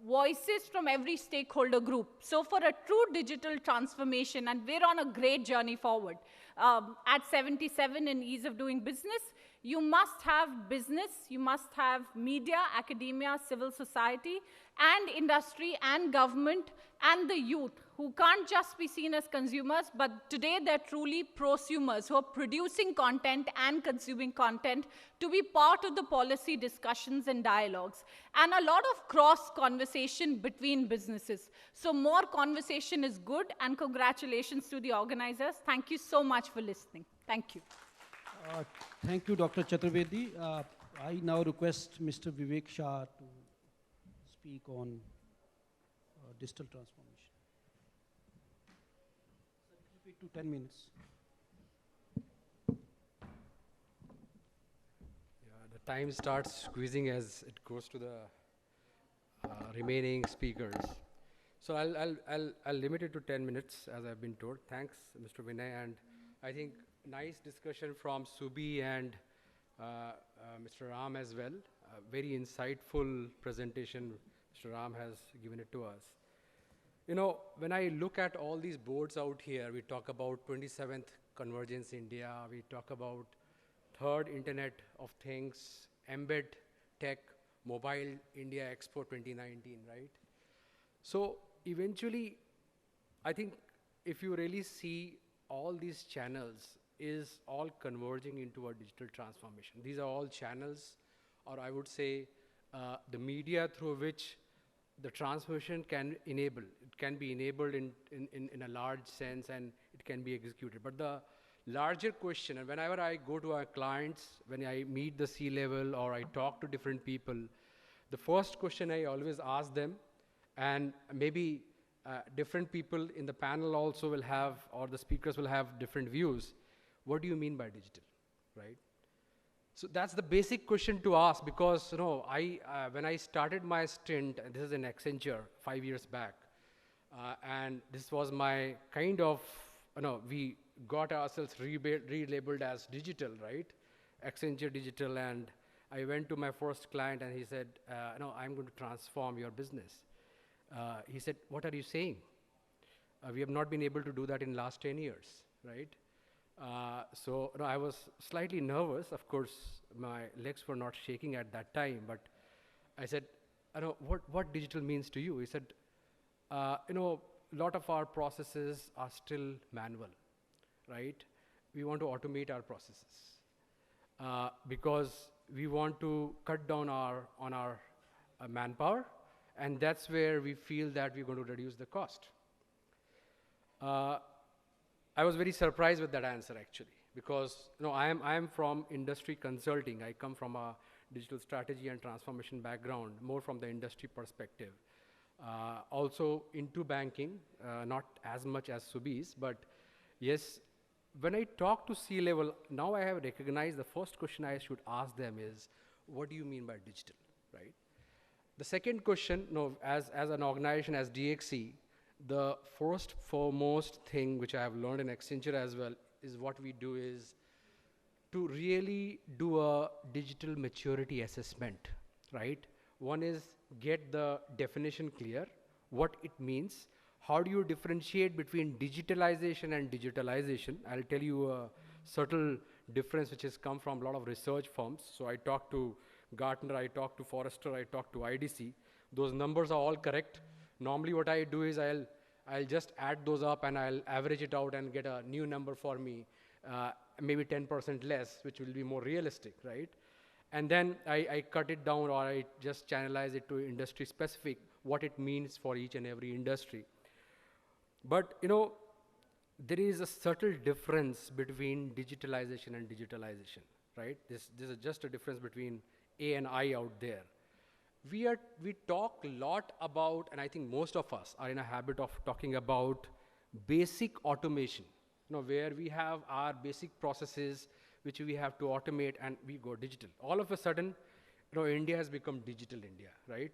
voices from every stakeholder group. So for a true digital transformation, and we're on a great journey forward, at 77 in ease of doing business, you must have business, you must have media, academia, civil society, and industry and government and the youth, who can't just be seen as consumers, but today they're truly prosumers who are producing content and consuming content to be part of the policy discussions and dialogues. And a lot of cross conversation between businesses. So more conversation is good, and congratulations to the organizers. Thank you so much for listening. Thank you. Thank you, Dr. Chaturvedi. I now request Mr. Vivek Shah to speak on digital transformation. Keep it to 10 minutes. Yeah, the time starts squeezing as it goes to the remaining speakers. So I'll limit it to 10 minutes, as I've been told. Thanks, Mr. Vinay, and I think nice discussion from Subi and Mr. Ram as well. Very insightful presentation Mr. Ram has given it to us. You know, when I look at all these boards out here, we talk about 27th Convergence India, we talk about third Internet of Things, Embed Tech, Mobile India Expo 2019, right? So eventually, I think if you really see all these channels is all converging into a digital transformation. These are all channels, or I would say the media through which the transformation can enable. It can be enabled in a large sense, and it can be executed. But the larger question, and whenever I go to our clients, when I meet the C-level or I talk to different people, the first question I always ask them, and maybe different people in the panel also will have, or the speakers will have different views. What do you mean by digital, right? So that's the basic question to ask, because you know, when I started my stint, and this is in Accenture 5 years back, and this was my kind of, you know, we got ourselves relabeled as digital, right? Accenture Digital, and I went to my first client and he said, no, I'm going to transform your business. He said, what are you saying? We have not been able to do that in last 10 years, right? So I was slightly nervous. Of course, my legs were not shaking at that time, but I said, what digital means to you? He said, a lot of our processes are still manual, right? We want to automate our processes because we want to cut down on our manpower, and that's where we feel that we're going to reduce the cost. I was very surprised with that answer, actually, because I am from industry consulting. I come from a digital strategy and transformation background, more from the industry perspective. Also into banking, not as much as Subi's, but yes, when I talk to C-level, now I have recognized the first question I should ask them is, what do you mean by digital, right? The second question, as an organization, as DXC, the first foremost thing which I have learned in Accenture as well is what we do is to really do a digital maturity assessment, right? One is get the definition clear, what it means, how do you differentiate between digitalization and digitalization. I'll tell you a subtle difference which has come from a lot of research firms. So I talked to Gartner, I talked to Forrester, I talked to IDC. Those numbers are all correct. Normally what I do is I'll just add those up and I'll average it out and get a new number for me, maybe 10% less, which will be more realistic, right? And then I cut it down, or I just channelize it to industry specific, what it means for each and every industry. But there is a subtle difference between digitalization and digitalization, right? This is just a difference between A and I out there. We talk a lot about, and I think most of us are in a habit of talking about basic automation, where we have our basic processes which we have to automate and we go digital. All of a sudden, India has become digital India, right?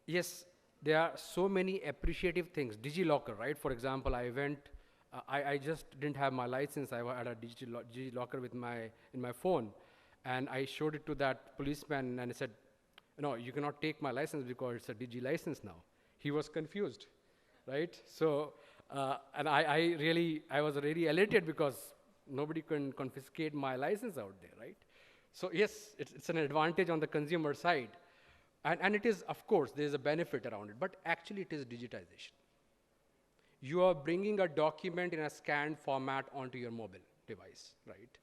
Yes, there are so many appreciative things. DigiLocker, right? For example, I just didn't have my license. I had a DigiLocker in my phone, and I showed it to that policeman, and I said, "No, you cannot take my license because it's a Digi license now." He was confused, right? So, and I was really elated because nobody can confiscate my license out there, right? So yes, it's an advantage on the consumer side. And it is, of course, there's a benefit around it, but actually it is digitization. You are bringing a document in a scanned format onto your mobile device, right?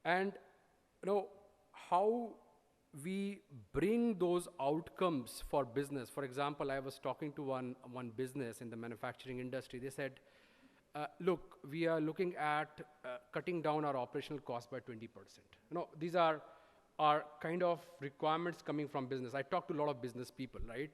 And how we bring those outcomes for business. For example, I was talking to one business in the manufacturing industry. They said, look, we are looking at cutting down our operational cost by 20%. These are kind of requirements coming from business. I talk to a lot of business people, right?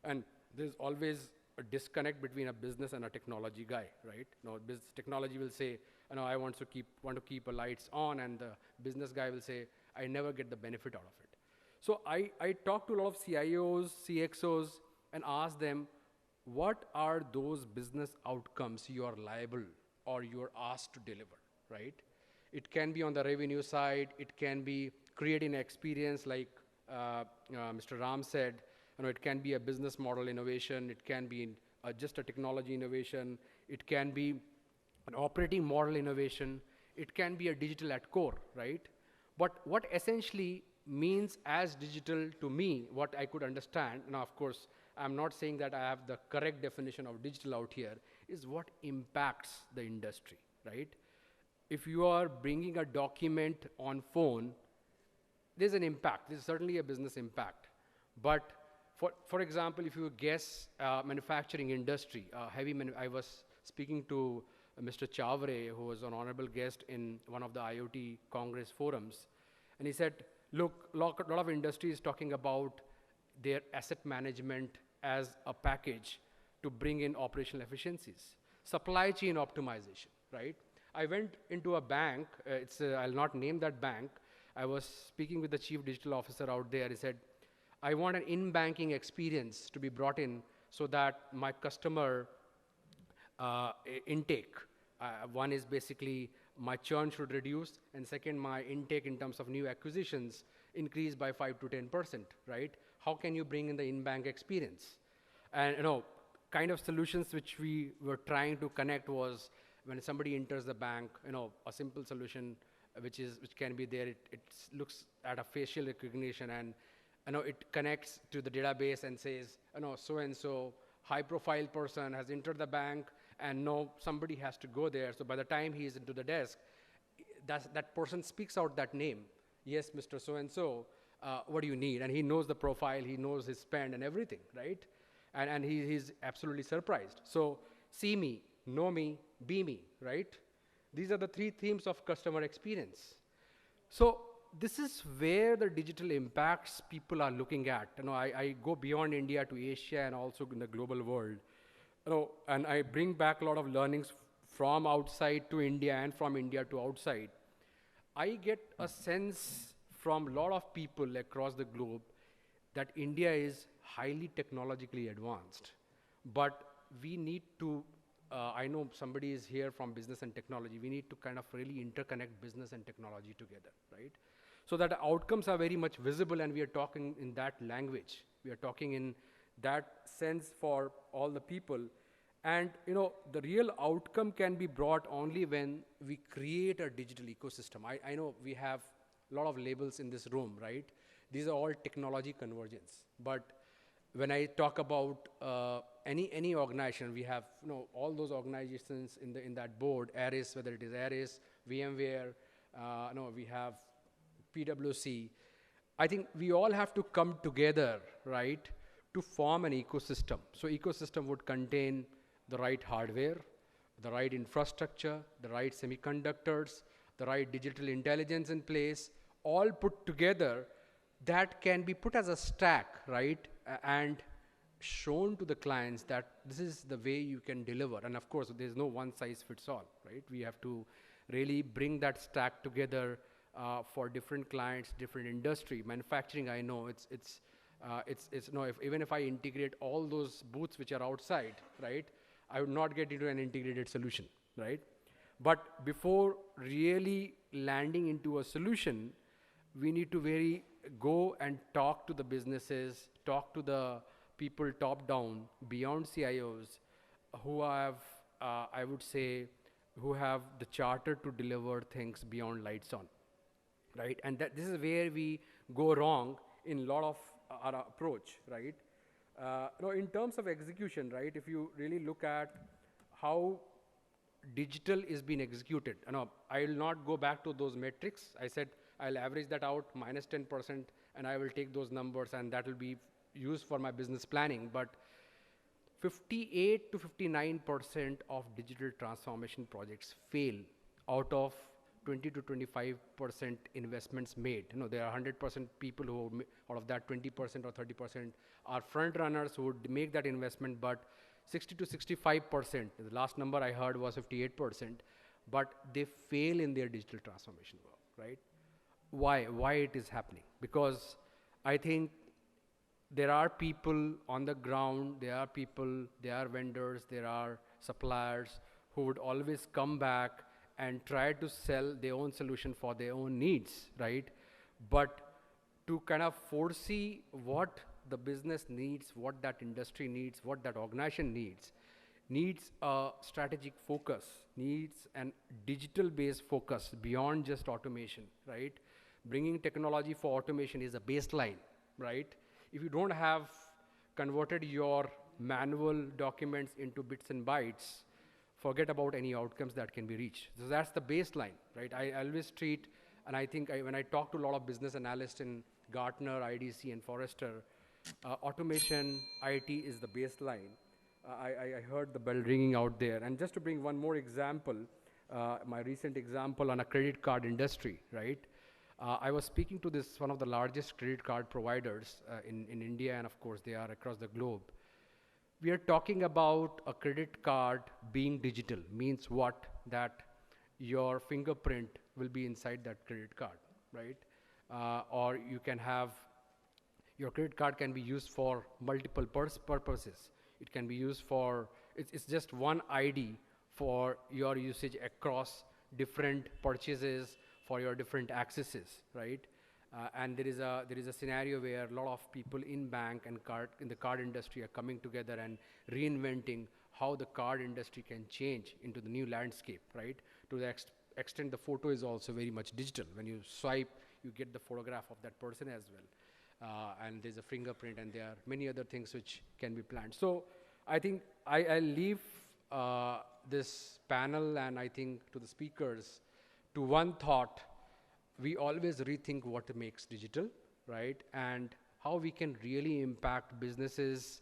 And there's always a disconnect between a business and a technology guy, right? Business technology will say, I want to keep the lights on, and the business guy will say, I never get the benefit out of it. So I talk to a lot of CIOs, CXOs, and ask them, what are those business outcomes you are liable or you are asked to deliver, right? It can be on the revenue side. It can be creating an experience like Mr. Ram said. It can be a business model innovation. It can be just a technology innovation. It can be an operating model innovation. It can be a digital at core, right? But what essentially means as digital to me, what I could understand, now of course, I'm not saying that I have the correct definition of digital out here, is what impacts the industry, right? If you are bringing a document on phone, there's an impact. There's certainly a business impact. But for example, if you guess manufacturing industry, I was speaking to Mr. Chavre, who was an honorable guest in one of the IoT Congress forums, and he said, look, a lot of industry is talking about their asset management as a package to bring in operational efficiencies. Supply chain optimization, right? I went into a bank, I'll not name that bank. I was speaking with the chief digital officer out there. He said, I want an in-banking experience to be brought in so that my customer intake, one is basically my churn should reduce, and second, my intake in terms of new acquisitions increase by 5 to 10%, right? How can you bring in the in-bank experience? And kind of solutions which we were trying to connect was when somebody enters the bank, a simple solution which can be there. It looks at a facial recognition, and it connects to the database and says, so-and-so high-profile person has entered the bank, and somebody has to go there. So by the time he is into the desk, that person speaks out that name. Yes, Mr. So-and-so, what do you need? And he knows the profile, he knows his spend and everything, right? And he's absolutely surprised. So see me, know me, be me, right? These are the three themes of customer experience. So this is where the digital impacts people are looking at. I go beyond India to Asia and also in the global world. And I bring back a lot of learnings from outside to India and from India to outside. I get a sense from a lot of people across the globe that India is highly technologically advanced. But we need to, I know somebody is here from business and technology, we need to kind of really interconnect business and technology together, right? So that the outcomes are very much visible, and we are talking in that language. We are talking in that sense for all the people. And the real outcome can be brought only when we create a digital ecosystem. I know we have a lot of labels in this room, right? These are all technology convergence. But when I talk about any organization, we have all those organizations in that board, Aris, whether it is Aris, VMware, we have PwC. I think we all have to come together, right, to form an ecosystem. So ecosystem would contain the right hardware, the right infrastructure, the right semiconductors, the right digital intelligence in place, all put together that can be put as a stack, right? And shown to the clients that this is the way you can deliver. And of course, there's no one size fits all, right? We have to really bring that stack together for different clients, different industry. Manufacturing, I know it's no, even if I integrate all those booths which are outside, right, I would not get into an integrated solution, right? But before really landing into a solution, we need to very go and talk to the businesses, talk to the people top down, beyond CIOs, who have, I would say, who have the charter to deliver things beyond lights on, right? And this is where we go wrong in a lot of our approach, right? Now, in terms of execution, right, if you really look at how digital is being executed, I will not go back to those metrics. I said I'll average that out, minus 10%, and I will take those numbers, and that will be used for my business planning. But 58 to 59% of digital transformation projects fail out of 20 to 25% investments made. There are 100% people who, out of that 20% or 30% are front runners who would make that investment, but 60 to 65%, the last number I heard was 58%, but they fail in their digital transformation work, right? Why it is happening? Because I think there are people on the ground, there are people, there are vendors, there are suppliers who would always come back and try to sell their own solution for their own needs, right? But to kind of foresee what the business needs, what that industry needs, what that organization needs a strategic focus, needs an digital-based focus beyond just automation, right? Bringing technology for automation is a baseline, right? If you don't have converted your manual documents into bits and bytes, forget about any outcomes that can be reached. So that's the baseline, right? I always treat, and I think when I talk to a lot of business analysts in Gartner, IDC, and Forrester, automation, IT is the baseline. I heard the bell ringing out there. And just to bring one more example, my recent example on a credit card industry, right? I was speaking to one of the largest credit card providers in India, and of course they are across the globe. We are talking about a credit card being digital. Means what? That your fingerprint will be inside that credit card, right? Or you can have, your credit card can be used for multiple purposes. It can be used for, it's just one ID for your usage across different purchases, for your different accesses, right? And there is a scenario where a lot of people in bank and in the card industry are coming together and reinventing how the card industry can change into the new landscape, right? To the extent the photo is also very much digital. When you swipe, you get the photograph of that person as well. And there's a fingerprint, and there are many other things which can be planned. So I think I'll leave this panel, and I think to the speakers, to one thought. We always rethink what makes digital, right? And how we can really impact businesses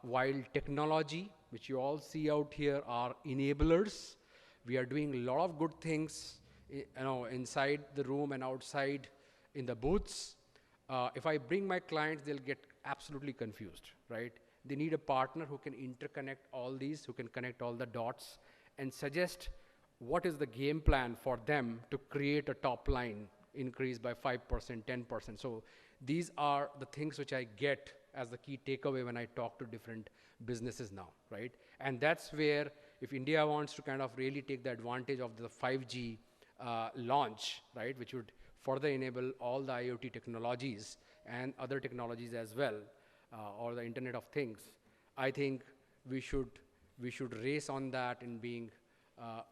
while technology, which you all see out here, are enablers. We are doing a lot of good things, inside the room and outside in the booths. If I bring my clients, they'll get absolutely confused, right? They need a partner who can interconnect all these, who can connect all the dots and suggest what is the game plan for them to create a top line increase by 5%, 10%. So these are the things which I get as the key takeaway when I talk to different businesses now, right? And that's where, if India wants to kind of really take the advantage of the 5G launch, right, which would further enable all the IoT technologies and other technologies as well, or the Internet of Things, I think we should race on that in being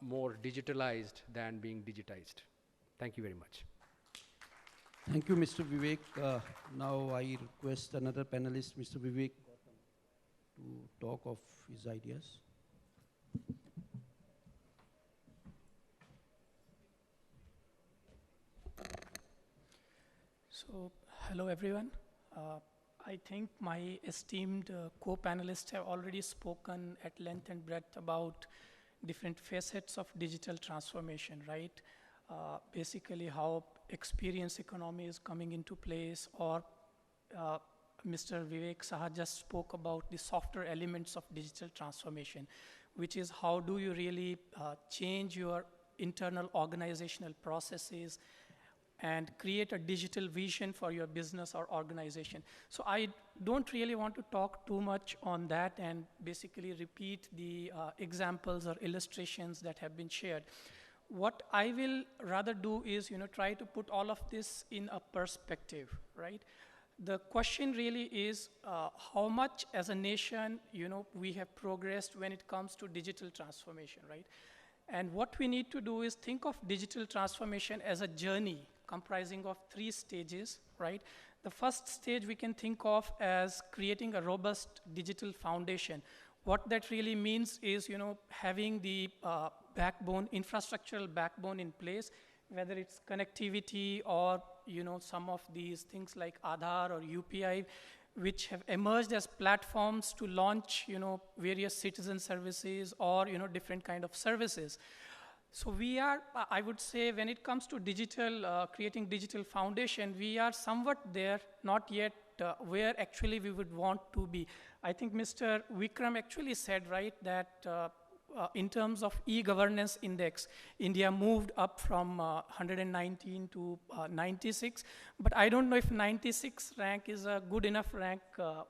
more digitalized than being digitized. Thank you very much. Thank you, Mr. Vivek. Now I request another panelist, Mr. Vivek, to talk of his ideas. So, hello everyone. I think my esteemed co-panelists have already spoken at length and breadth about different facets of digital transformation, right? basically how experience economy is coming into place, or Mr. Vivek Saha just spoke about the softer elements of digital transformation, which is how do you really change your internal organizational processes and create a digital vision for your business or organization. So I don't really want to talk too much on that and basically repeat the examples or illustrations that have been shared. What I will rather do is, try to put all of this in a perspective, right? The question really is how much as a nation, we have progressed when it comes to digital transformation, right? And what we need to do is think of digital transformation as a journey comprising of 3 stages, right? The first stage we can think of as creating a robust digital foundation. What that really means is, having the backbone, infrastructural backbone in place, whether it's connectivity or, some of these things like Aadhaar or UPI, which have emerged as platforms to launch, various citizen services or, different kind of services. So we are, I would say, when it comes to digital, creating digital foundation, we are somewhat there, not yet where actually we would want to be. I think Mr. Vikram actually said, right, that in terms of e-governance index, India moved up from 119 to 96. But I don't know if 96 rank is a good enough rank.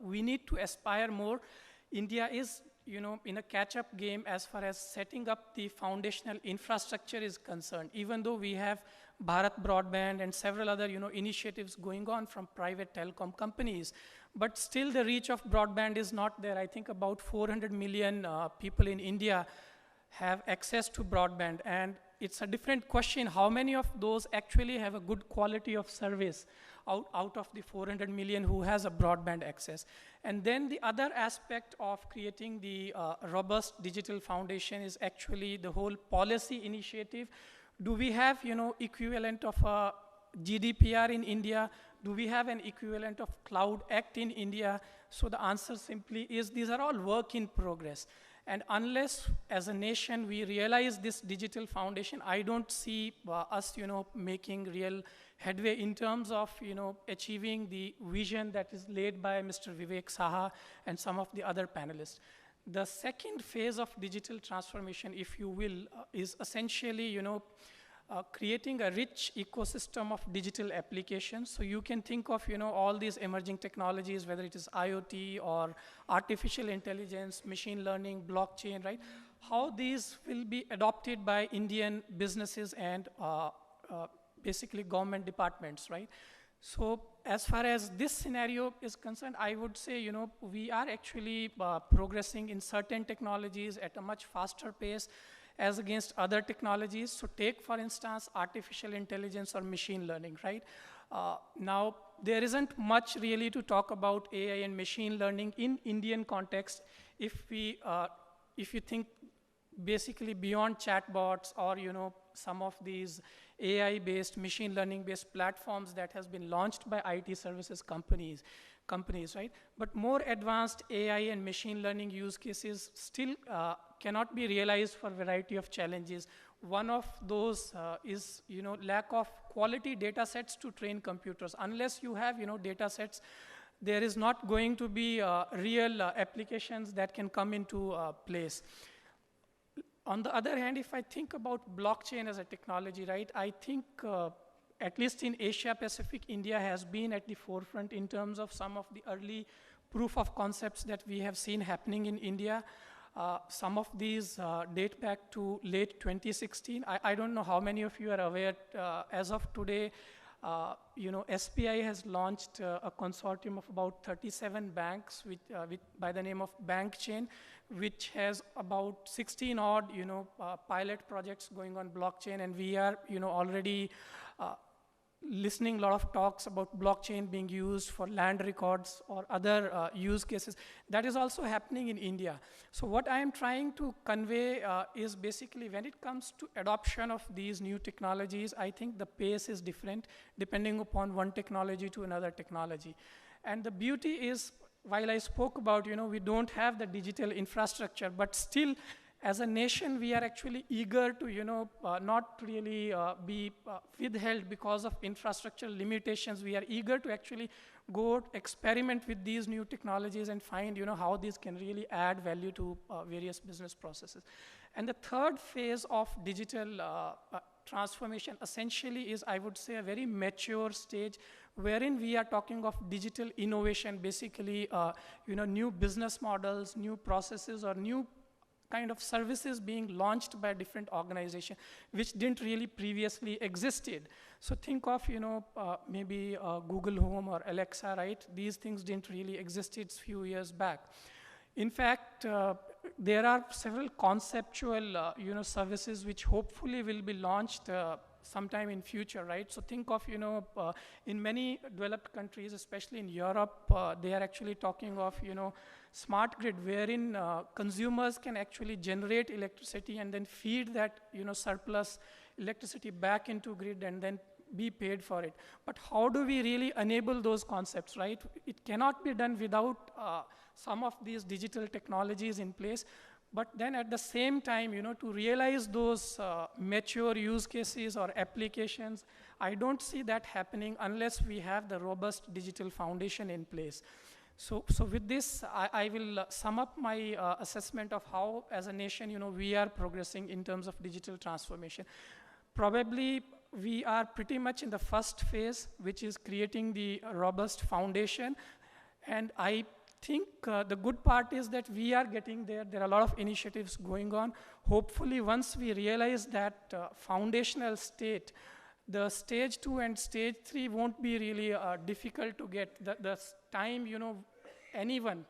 We need to aspire more. India is, in a catch-up game as far as setting up the foundational infrastructure is concerned, even though we have Bharat Broadband and several other, initiatives going on from private telecom companies. But still the reach of broadband is not there. I think about 400 million people in India have access to broadband. And it's a different question, how many of those actually have a good quality of service out of the 400 million who has a broadband access. And then the other aspect of creating the robust digital foundation is actually the whole policy initiative. Do we have, equivalent of a GDPR in India? Do we have an equivalent of Cloud Act in India? So the answer simply is these are all work in progress. And unless, as a nation, we realize this digital foundation, I don't see us, making real headway in terms of, achieving the vision that is laid by Mr. Vivek Saha and some of the other panelists. The second phase of digital transformation, if you will, is essentially, creating a rich ecosystem of digital applications. So you can think of, all these emerging technologies, whether it is IoT or artificial intelligence, machine learning, blockchain, right? How these will be adopted by Indian businesses and basically government departments, right? So as far as this scenario is concerned, I would say, we are actually progressing in certain technologies at a much faster pace as against other technologies. So take, for instance, artificial intelligence or machine learning, right? Now, there isn't much really to talk about AI and machine learning in Indian context if you think basically beyond chatbots or, some of these AI-based, machine learning-based platforms that has been launched by IT services companies, right? But more advanced AI and machine learning use cases still cannot be realized for a variety of challenges. One of those is, lack of quality data sets to train computers. Unless you have, data sets, there is not going to be real applications that can come into place. On the other hand, if I think about blockchain as a technology, right, I think at least in Asia Pacific, India has been at the forefront in terms of some of the early proof of concepts that we have seen happening in India. Some of these date back to late 2016. I don't know how many of you are aware, as of today, SBI has launched a consortium of about 37 banks by the name of Bank Chain, which has about 16 odd, pilot projects going on blockchain, and we are, already listening a lot of talks about blockchain being used for land records or other use cases. That is also happening in India. So what I am trying to convey is basically when it comes to adoption of these new technologies, I think the pace is different depending upon one technology to another technology. And the beauty is, while I spoke about, we don't have the digital infrastructure, but still, as a nation, we are actually eager to, not really be withheld because of infrastructure limitations. We are eager to actually go experiment with these new technologies and find, how these can really add value to various business processes. And the third phase of digital transformation essentially is, I would say, a very mature stage wherein we are talking of digital innovation, basically, new business models, new processes, or new kind of services being launched by different organizations, which didn't really previously existed. So think of, maybe Google Home or Alexa, right? These things didn't really exist a few years back. In fact, there are several conceptual, services which hopefully will be launched sometime in future, right? So think of, in many developed countries, especially in Europe, they are actually talking of, smart grid, wherein consumers can actually generate electricity and then feed that, surplus electricity back into grid and then be paid for it. But how do we really enable those concepts, right? It cannot be done without some of these digital technologies in place. But then at the same time, to realize those mature use cases or applications, I don't see that happening unless we have the robust digital foundation in place. So with this, I will sum up my assessment of how, as a nation, we are progressing in terms of digital transformation. Probably we are pretty much in the first phase, which is creating the robust foundation. And I think the good part is that we are getting there. There are a lot of initiatives going on. Hopefully, once we realize that foundational state, the stage 2 and stage 3 won't be really difficult to get. The time, anyone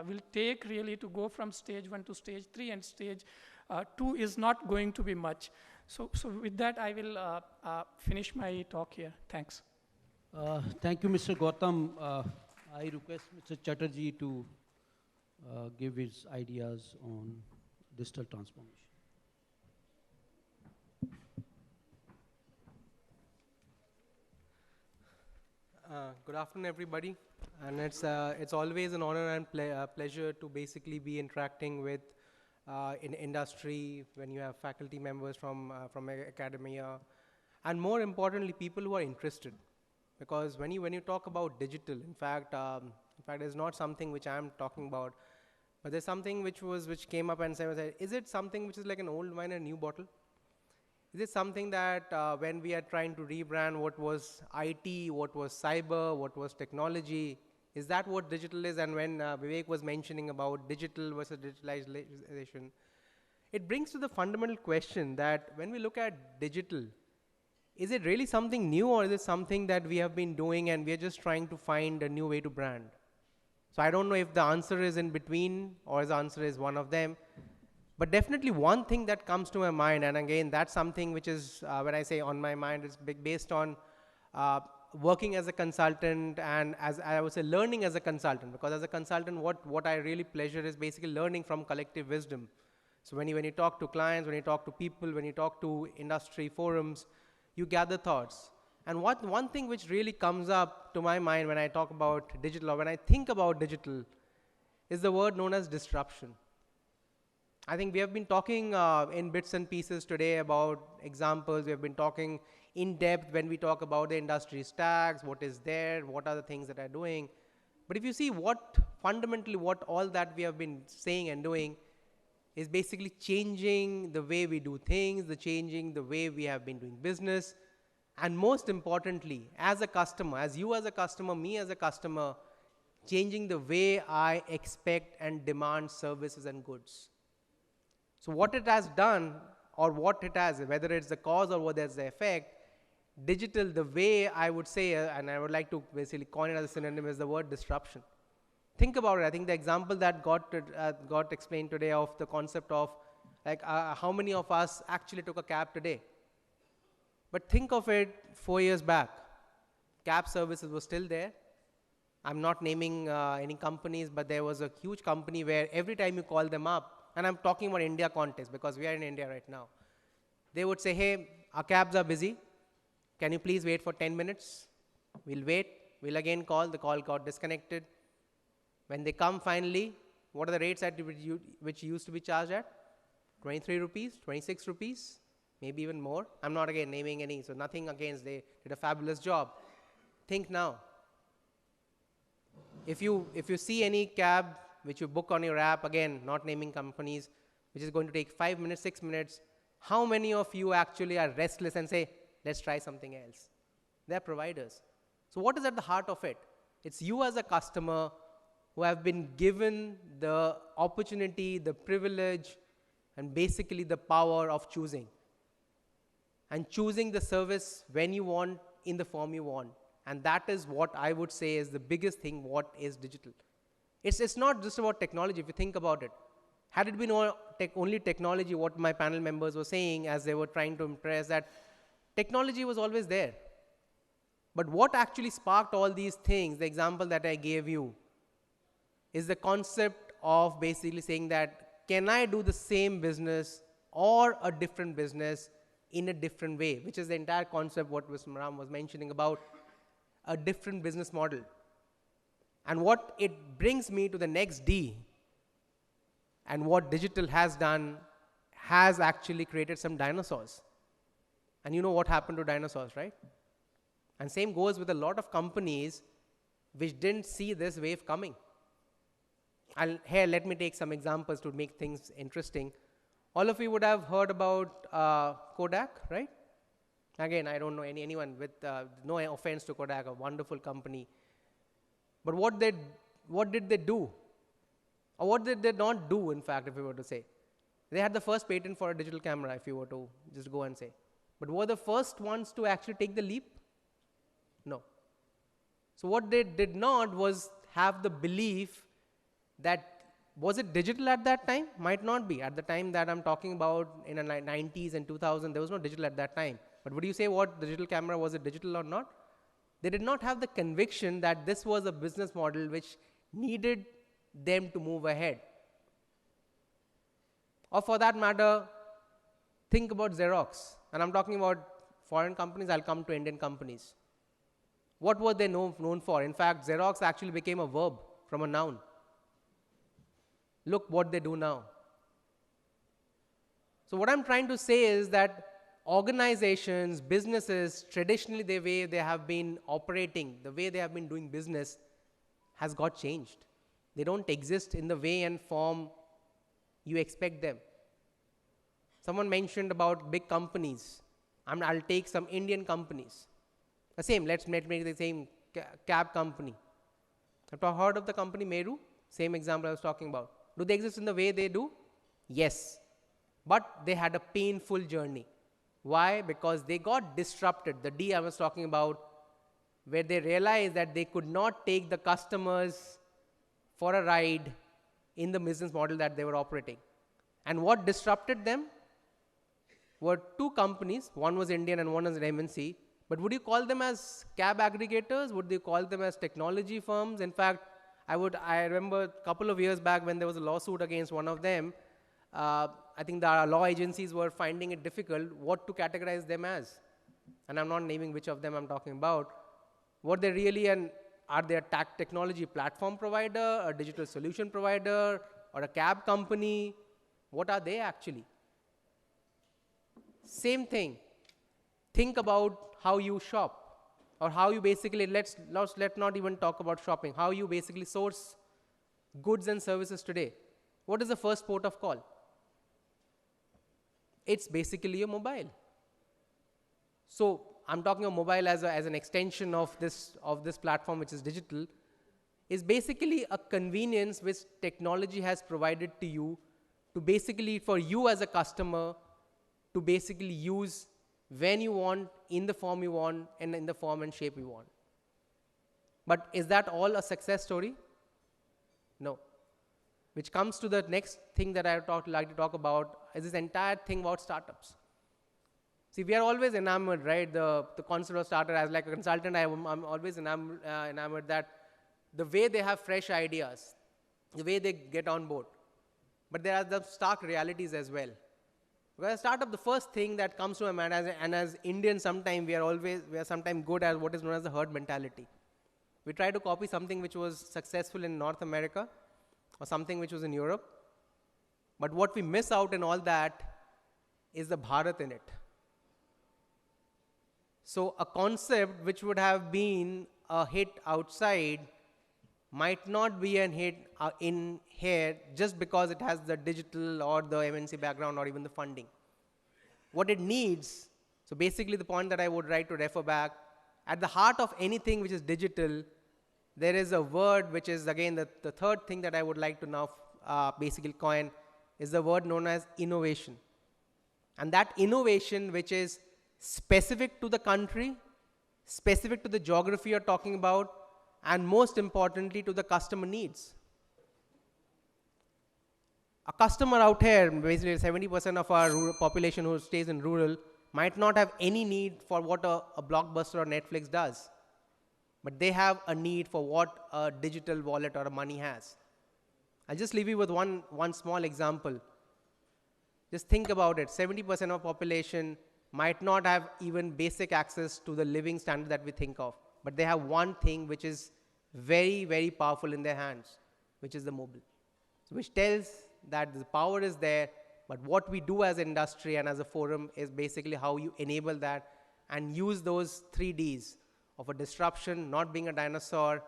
will take really to go from stage 1 to stage 3, and stage 2 is not going to be much. So with that, I will finish my talk here. Thanks. Thank you, Mr. Gautam. I request Mr. Chatterjee to give his ideas on digital transformation. Good afternoon, everybody. And it's always an honor and pleasure to basically be interacting with in industry, when you have faculty members from academia, and more importantly, people who are interested. Because when you talk about digital, in fact, it's not something which I'm talking about, but there's something which came up and said, is it something which is like an old wine and a new bottle? Is it something that when we are trying to rebrand what was IT, what was cyber, what was technology, is that what digital is? And when Vivek was mentioning about digital versus digitalization, it brings to the fundamental question that when we look at digital, is it really something new, or is it something that we have been doing and we are just trying to find a new way to brand? So I don't know if the answer is in between or the answer is one of them. But definitely one thing that comes to my mind, and again, that's something which is, when I say on my mind, it's based on working as a consultant and as I would say learning as a consultant. Because as a consultant, what I really pleasure is basically learning from collective wisdom. So when you talk to clients, when you talk to people, when you talk to industry forums, you gather thoughts. And one thing which really comes up to my mind when I talk about digital, or when I think about digital, is the word known as disruption. I think we have been talking in bits and pieces today about examples. We have been talking in depth when we talk about the industry stacks, what is there, what are the things that are doing. But if you see fundamentally what all that we have been saying and doing is basically changing the way we do things, changing the way we have been doing business, and most importantly, as a customer, as you as a customer, me as a customer, changing the way I expect and demand services and goods. So what it has done, or what it has, whether it's the cause or whether it's the effect, digital, the way I would say, and I would like to basically coin it as a synonym, is the word disruption. Think about it. I think the example that got explained today of the concept of like how many of us actually took a cab today. But think of it 4 years back. Cab services were still there. I'm not naming any companies, but there was a huge company where every time you call them up, and I'm talking about India context because we are in India right now, they would say, hey, our cabs are busy. Can you please wait for 10 minutes? We'll wait. We'll again call. The call got disconnected. When they come finally, what are the rates at which you used to be charged at? 23 rupees, 26 rupees, maybe even more. I'm not again naming any, so nothing against, they did a fabulous job. Think now. If you see any cab which you book on your app, again, not naming companies, which is going to take 5 minutes, 6 minutes, how many of you actually are restless and say, let's try something else? They're providers. So what is at the heart of it? It's you as a customer who have been given the opportunity, the privilege, and basically the power of choosing. And choosing the service when you want, in the form you want. And that is what I would say is the biggest thing, what is digital. It's not just about technology, if you think about it. Had it been only technology, what my panel members were saying as they were trying to impress, that technology was always there. But what actually sparked all these things, the example that I gave you, is the concept of basically saying that, can I do the same business or a different business in a different way, which is the entire concept what Mr. Ram was mentioning about a different business model. And what it brings me to the next D, and what digital has done, has actually created some dinosaurs. And you know what happened to dinosaurs, right? And same goes with a lot of companies which didn't see this wave coming. Here, let me take some examples to make things interesting. All of you would have heard about Kodak, right? Again, I don't know anyone with, no offense to Kodak, a wonderful company. But what did they do? Or what did they not do, in fact, if we were to say? They had the first patent for a digital camera, if you were to just go and say. But were the first ones to actually take the leap? No. So what they did not was have the belief that, was it digital at that time? Might not be. At the time that I'm talking about in the 90s and 2000, there was no digital at that time. But would you say what the digital camera, was it digital or not? They did not have the conviction that this was a business model which needed them to move ahead. Or for that matter, think about Xerox. And I'm talking about foreign companies, I'll come to Indian companies. What were they known for? In fact, Xerox actually became a verb from a noun. Look what they do now. So what I'm trying to say is that organizations, businesses, traditionally the way they have been operating, the way they have been doing business has got changed. They don't exist in the way and form you expect them. Someone mentioned about big companies. I'll take some Indian companies. The same, let's make the same cab company. Have you heard of the company Meru? Same example I was talking about. Do they exist in the way they do? Yes. But they had a painful journey. Why? Because they got disrupted. The D I was talking about, where they realized that they could not take the customers for a ride in the business model that they were operating. And what disrupted them were two companies. One was Indian and one was an MNC. But would you call them as cab aggregators? Would you call them as technology firms? In fact, I remember a couple of years back when there was a lawsuit against one of them. I think the law agencies were finding it difficult what to categorize them as. And I'm not naming which of them I'm talking about. What they really, are they a technology platform provider, a digital solution provider, or a cab company? What are they actually? Same thing. Think about how you shop, or how you basically, let's not even talk about shopping, how you basically source goods and services today. What is the first port of call? It's basically your mobile. So I'm talking of mobile as an extension of this platform, which is digital, is basically a convenience which technology has provided to you, to basically, for you as a customer, to basically use when you want, in the form you want, and in the form and shape you want. But is that all a success story? No. Which comes to the next thing that I would like to talk about, is this entire thing about startups. See, we are always enamored, right? The concept of startup, as like a consultant, I'm always enamored that the way they have fresh ideas, the way they get on board. But there are the stark realities as well. Because a startup, the first thing that comes to my mind, and as Indians, sometimes we are sometimes good at what is known as the herd mentality. We try to copy something which was successful in North America, or something which was in Europe. But what we miss out in all that is the Bharat in it. So a concept which would have been a hit outside might not be a hit in here just because it has the digital or the MNC background or even the funding. What it needs, so basically the point that I would like to refer back, at the heart of anything which is digital, there is a word which is again the third thing that I would like to now basically coin, is the word known as innovation. And that innovation which is specific to the country, specific to the geography you're talking about, and most importantly to the customer needs. A customer out here, basically 70% of our rural population who stays in rural, might not have any need for what a Blockbuster or Netflix does. But they have a need for what a digital wallet or a money has. I'll just leave you with one small example. Just think about it. 70% of population might not have even basic access to the living standard that we think of. But they have one thing which is very, very powerful in their hands, which is the mobile. So which tells that the power is there, but what we do as an industry and as a forum is basically how you enable that and use those 3Ds of a disruption, not being a dinosaur,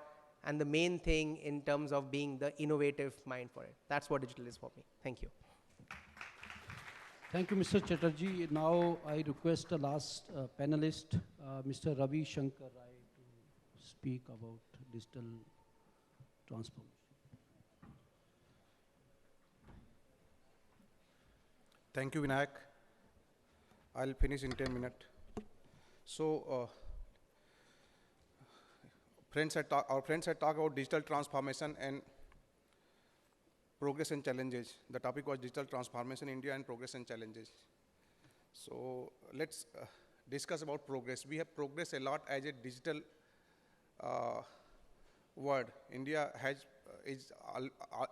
and the main thing in terms of being the innovative mind for it. That's what digital is for me. Thank you. Thank you, Mr. Chatterjee. Now I request the last panelist, Mr. Ravi Shankar Rai, to speak about digital transformation. Thank you, Vinayak. I'll finish in 10 minutes. So, our friends had talked about digital transformation and progress and challenges. The topic was digital transformation in India and progress and challenges. So let's discuss about progress. We have progressed a lot as a digital world. India is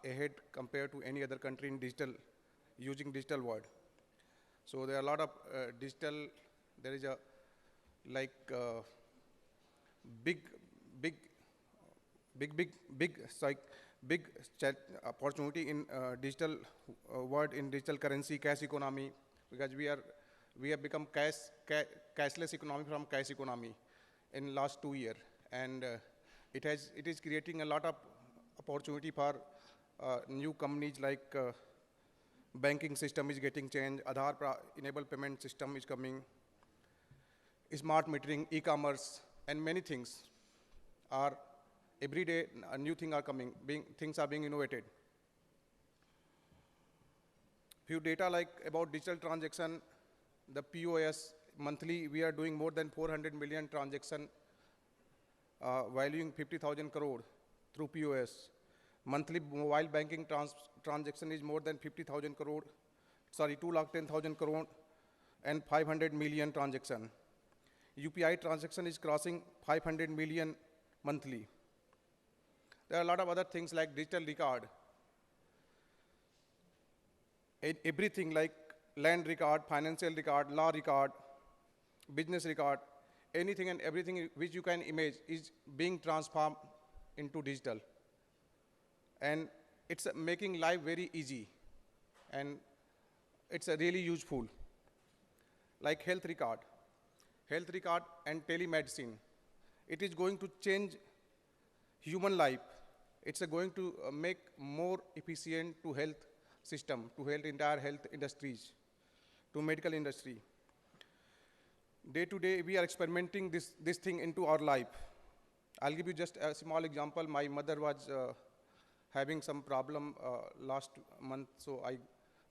ahead compared to any other country in using digital world. So there are a lot of digital, there is a big opportunity in digital world, in digital currency, cash economy, because we have become cashless economy from cash economy in last 2 years, and it is creating a lot of opportunity for new companies like banking system is getting changed, Aadhaar enabled payment system is coming, smart metering, e-commerce, and many things are every day a new thing are coming, things are being innovated. Few data like about digital transaction, the POS, monthly we are doing more than 400 million transaction, valuing 50,000 crore through POS. Monthly mobile banking transaction is more than 50,000 crore, sorry, 210,000 crore and 500 million transaction. UPI transaction is crossing 500 million monthly. There are a lot of other things like digital record. Everything like land record, financial record, law record, business record, anything and everything which you can image is being transformed into digital. And it's making life very easy. And it's really useful. Like health record and telemedicine. It is going to change human life. It's going to make more efficient to health system, to entire health industries, to medical industry. Day to day, we are experimenting this thing into our life. I'll give you just a small example. My mother was having some problem last month, so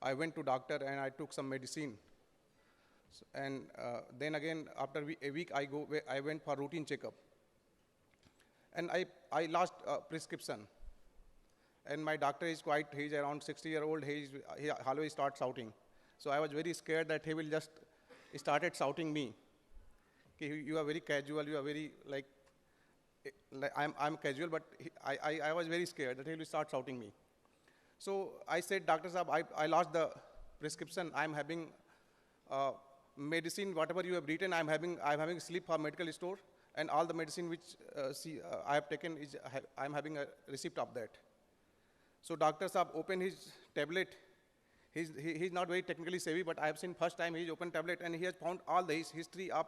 I went to doctor and I took some medicine. So, and then again, after a week, I went for routine checkup. And I lost prescription. And my doctor is he's around 60-year-old, he always starts shouting. So I was very scared that he will just started shouting me. You are very casual, you are very like I'm casual, but I was very scared that he will start shouting me. So I said, Doctor Saab, I lost the prescription. I'm having medicine, whatever you have written, I'm having slip for medical store, and all the medicine which I have taken I'm having a receipt of that. So Doctor Saab opened his tablet. He's not very technically savvy, but I have seen first time he's opened tablet and he has found all the history of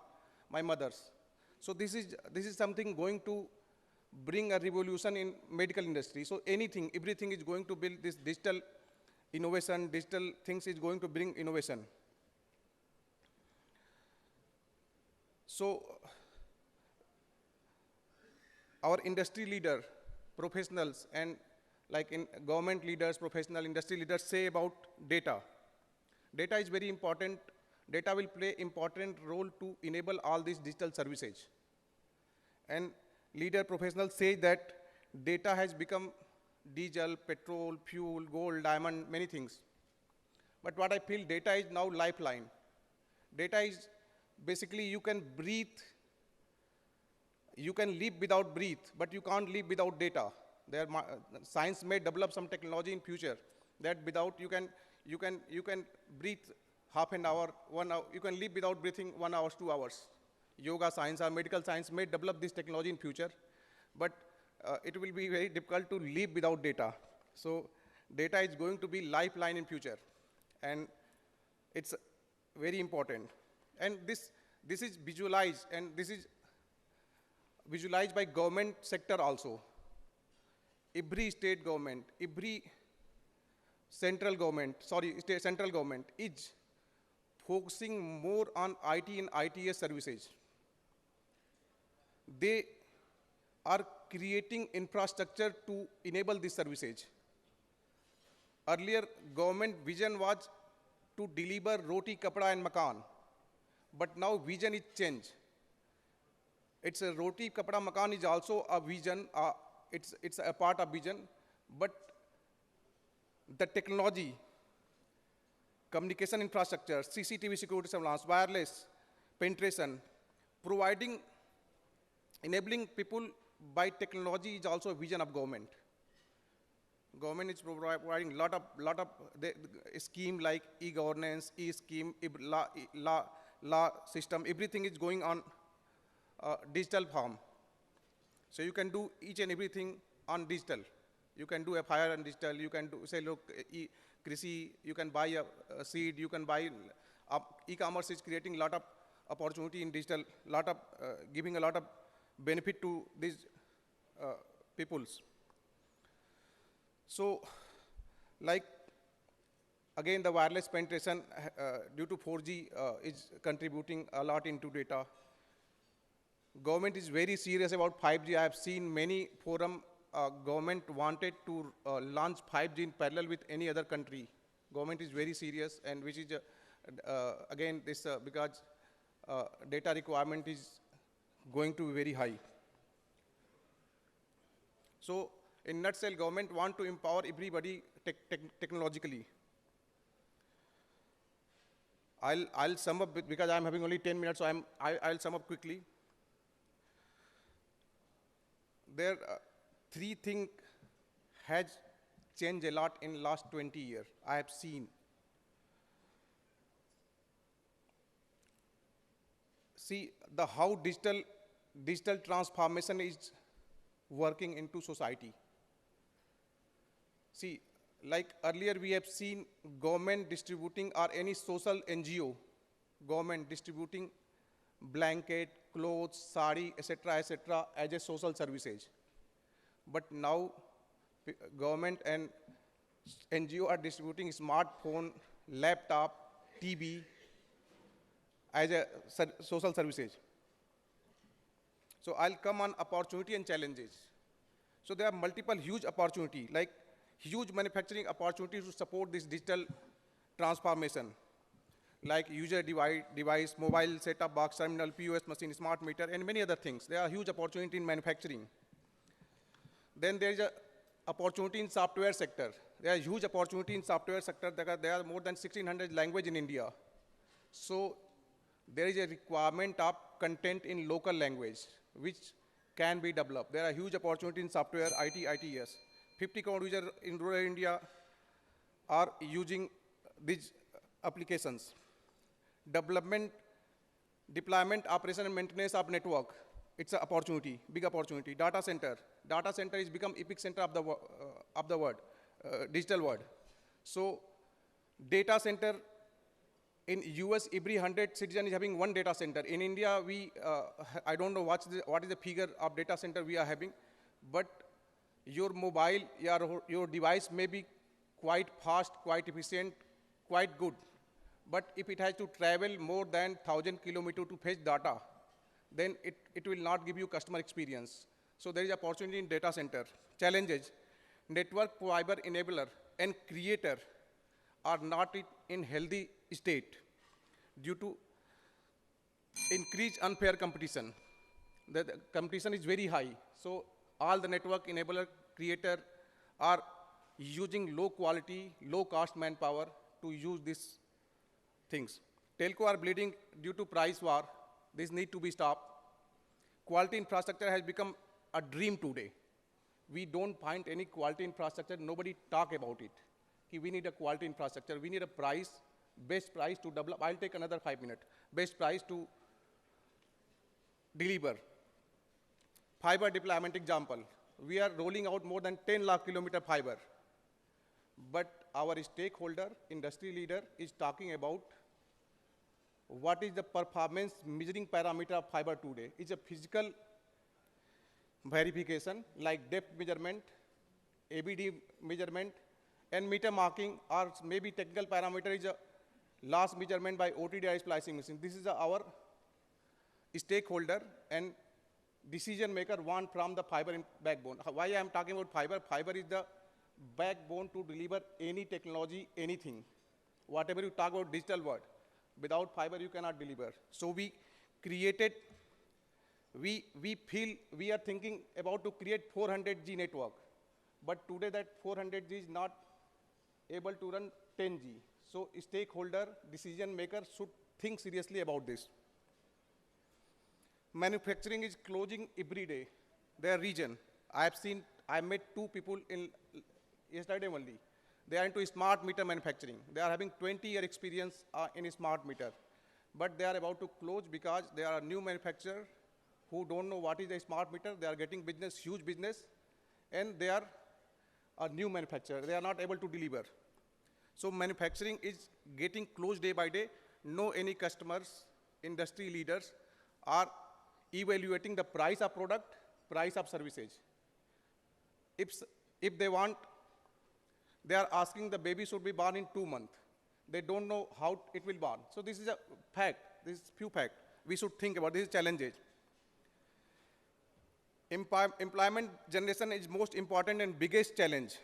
my mother's. So this is something going to bring a revolution in medical industry. So everything is going to build this digital innovation, digital things is going to bring innovation. So our industry leader, professionals, and like in government leaders, professional industry leaders say about data. Data is very important. Data will play important role to enable all these digital services. And leader professionals say that data has become diesel, petrol, fuel, gold, diamond, many things. But what I feel, data is now lifeline. Data is basically you can breathe, you can live without breathe, but you can't live without data. Science may develop some technology in future that without you can breathe half an hour, 1 hour, you can live without breathing 1 hour, 2 hours. Yoga science or medical science may develop this technology in future, but it will be very difficult to live without data. So data is going to be lifeline in future, and it's very important. And this is visualized, and this is visualized by government sector also. Every state government, every central government is focusing more on IT and ITS services. They are creating infrastructure to enable these services. Earlier, government vision was to deliver roti, kapda, and makan. But now vision is changed. It's a roti, kapda, makan is also a vision. It's a part of vision. But the technology, communication infrastructure, CCTV security surveillance, wireless, penetration, enabling people by technology is also a vision of government. Government is providing lot of scheme like e-governance, e-scheme, law system, everything is going on digital form. So you can do each and everything on digital. You can do FIR on digital, you can do, say, look, Krisi, you can buy a seed, you can buy, e-commerce is creating a lot of opportunity in digital, giving a lot of benefit to these peoples. So, like, again, the wireless penetration due to 4G is contributing a lot into data. Government is very serious about 5G. I have seen many forum, government wanted to launch 5G in parallel with any other country. Government is very serious, and which is, again, this because data requirement is going to be very high. So, in nutshell, government want to empower everybody technologically. I'll sum up because I'm having only 10 minutes, so I'll sum up quickly. There three things has changed a lot in last 20 years. I have seen. See how digital transformation is working into society. See, like earlier we have seen government distributing or any social NGO, government distributing blanket, clothes, sari, etc., as a social services. But now government and NGO are distributing smartphone, laptop, TV as a social services. So I'll come on opportunity and challenges. So there are multiple huge opportunity, like huge manufacturing opportunities to support this digital transformation, like user device, mobile set-top box, terminal, POS machine, smart meter, and many other things. There are huge opportunity in manufacturing. Then there is a opportunity in software sector. There are huge opportunity in software sector. There are more than 1,600 languages in India. So there is a requirement of content in local language, which can be developed. There are huge opportunity in software, IT, ITS. 50 crore users in rural India are using these applications. Development, deployment, operation, and maintenance of network. It's an opportunity, big opportunity. Data center is become epic center of the world, digital world. So Data center, in US, every 100 citizen is having one data center. In India, I don't know what is the figure of data center we are having, but your mobile, your device may be quite fast, quite efficient, quite good. But if it has to travel more than 1,000 kilometers to fetch data, then it will not give you customer experience. So there is opportunity in data center. Challenges, network fiber enabler and creator are not in healthy state due to increased unfair competition. The competition is very high. So all the network enabler creator are using low quality, low cost manpower to use these things. Telco are bleeding due to price war. This need to be stopped. Quality infrastructure has become a dream today. We don't find any quality infrastructure, nobody talk about it. We need a quality infrastructure, we need a price, best price to develop. I'll take another 5 minutes. Best price to deliver. Fiber deployment example. We are rolling out more than 10 lakh kilometer fiber. But our stakeholder, industry leader, is talking about what is the performance measuring parameter of fiber today. It's a physical verification like depth measurement, ABD measurement, and meter marking, or maybe technical parameter is a last measurement by OTDI splicing machine. This is our stakeholder and decision maker want from the fiber backbone. Why I am talking about fiber? Fiber is the backbone to deliver any technology, anything. Whatever you talk about digital world, without fiber you cannot deliver. So we created, we feel, we are thinking about to create 400G network. But today that 400G is not able to run 10G. So stakeholder, decision maker should think seriously about this. Manufacturing is closing every day. Their region, I met 2 people yesterday only. They are into smart meter manufacturing. They are having 20-year experience in smart meter. But they are about to close because there are new manufacturers who don't know what is a smart meter. They are getting business, huge business, and they are a new manufacturer. They are not able to deliver. So manufacturing is getting closed day by day. No any customers, industry leaders are evaluating the price of product, price of services. If they want, they are asking the baby should be born in 2 months. They don't know how it will born. So this is a fact, this is few fact. We should think about this challenges. Employment generation is most important and biggest challenge.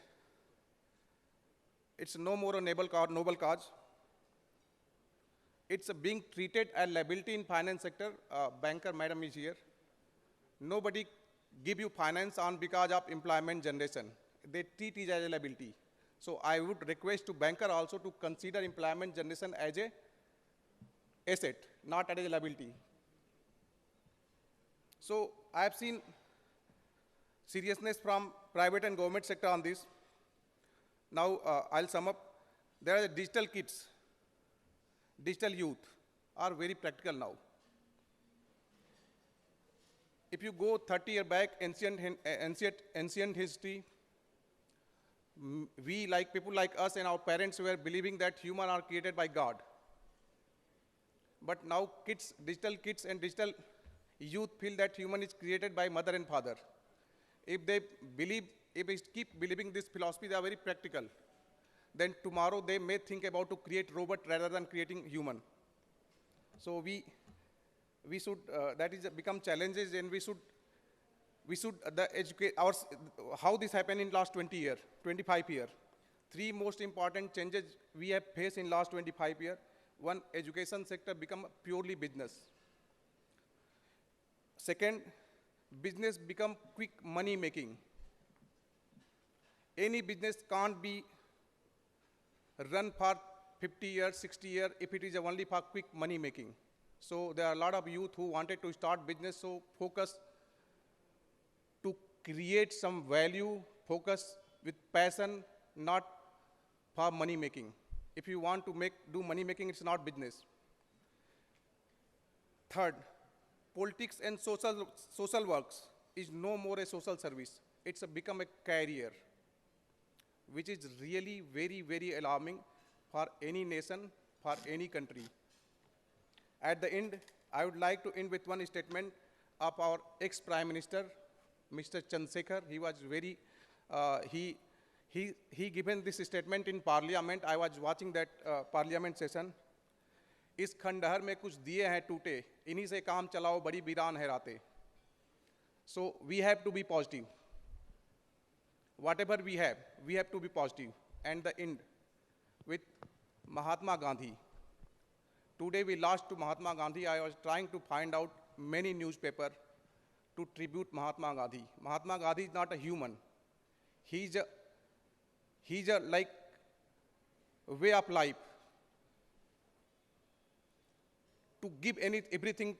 It's no more a noble cause. It's being treated as liability in finance sector. Banker madam is here. Nobody give you finance on because of employment generation. They treat it as a liability. So I would request to banker also to consider employment generation as a asset, not as a liability. So I have seen seriousness from private and government sector on this. Now I'll sum up. There are the digital kids, digital youth are very practical now. If you go 30 years back, ancient history, we like people like us and our parents were believing that humans are created by God. But now kids, digital kids and digital youth feel that human is created by mother and father. If they keep believing this philosophy, they are very practical. Then tomorrow they may think about to create robot rather than creating human. So we should, that is become challenges, and we should educate how this happened in last 20 years, 25 years. 3 most important changes we have faced in last 25 years. One, education sector become purely business. Second, business become quick money making. Any business can't be run for 50 years, 60 years if it is only for quick money making. So there are a lot of youth who wanted to start business, so focus to create some value, focus with passion, not for money making. If you want to do money making, it's not business. Third, politics and social works is no more a social service. It's become a career, which is really very, very alarming for any nation, for any country. At the end, I would like to end with one statement of our ex-Prime Minister, Mr. Chandrasekhar. He was very, he given this statement in Parliament. I was watching that Parliament session. इस खंडहर में कुछ दिए हैं टूटे, इन्हीं से काम चलाओ, बड़ी वीरान है रातें. So we have to be positive. Whatever we have to be positive. And the end with Mahatma Gandhi. Today we lost to Mahatma Gandhi. I was trying to find out many newspapers to tribute Mahatma Gandhi. Mahatma Gandhi is not a human. He's a like way of life. To give everything,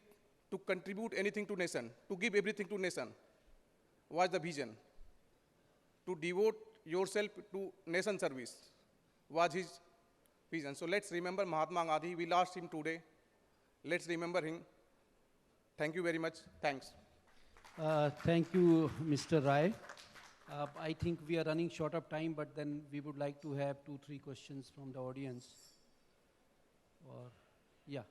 to contribute anything to nation, to give everything to nation was the vision. To devote yourself to nation service was his vision. So let's remember Mahatma Gandhi. We lost him today. Let's remember him. Thank you very much. Thanks. Thank you, Mr. Rai. I think we are running short of time, but then we would like to have 2-3 questions from the audience. Or, yeah.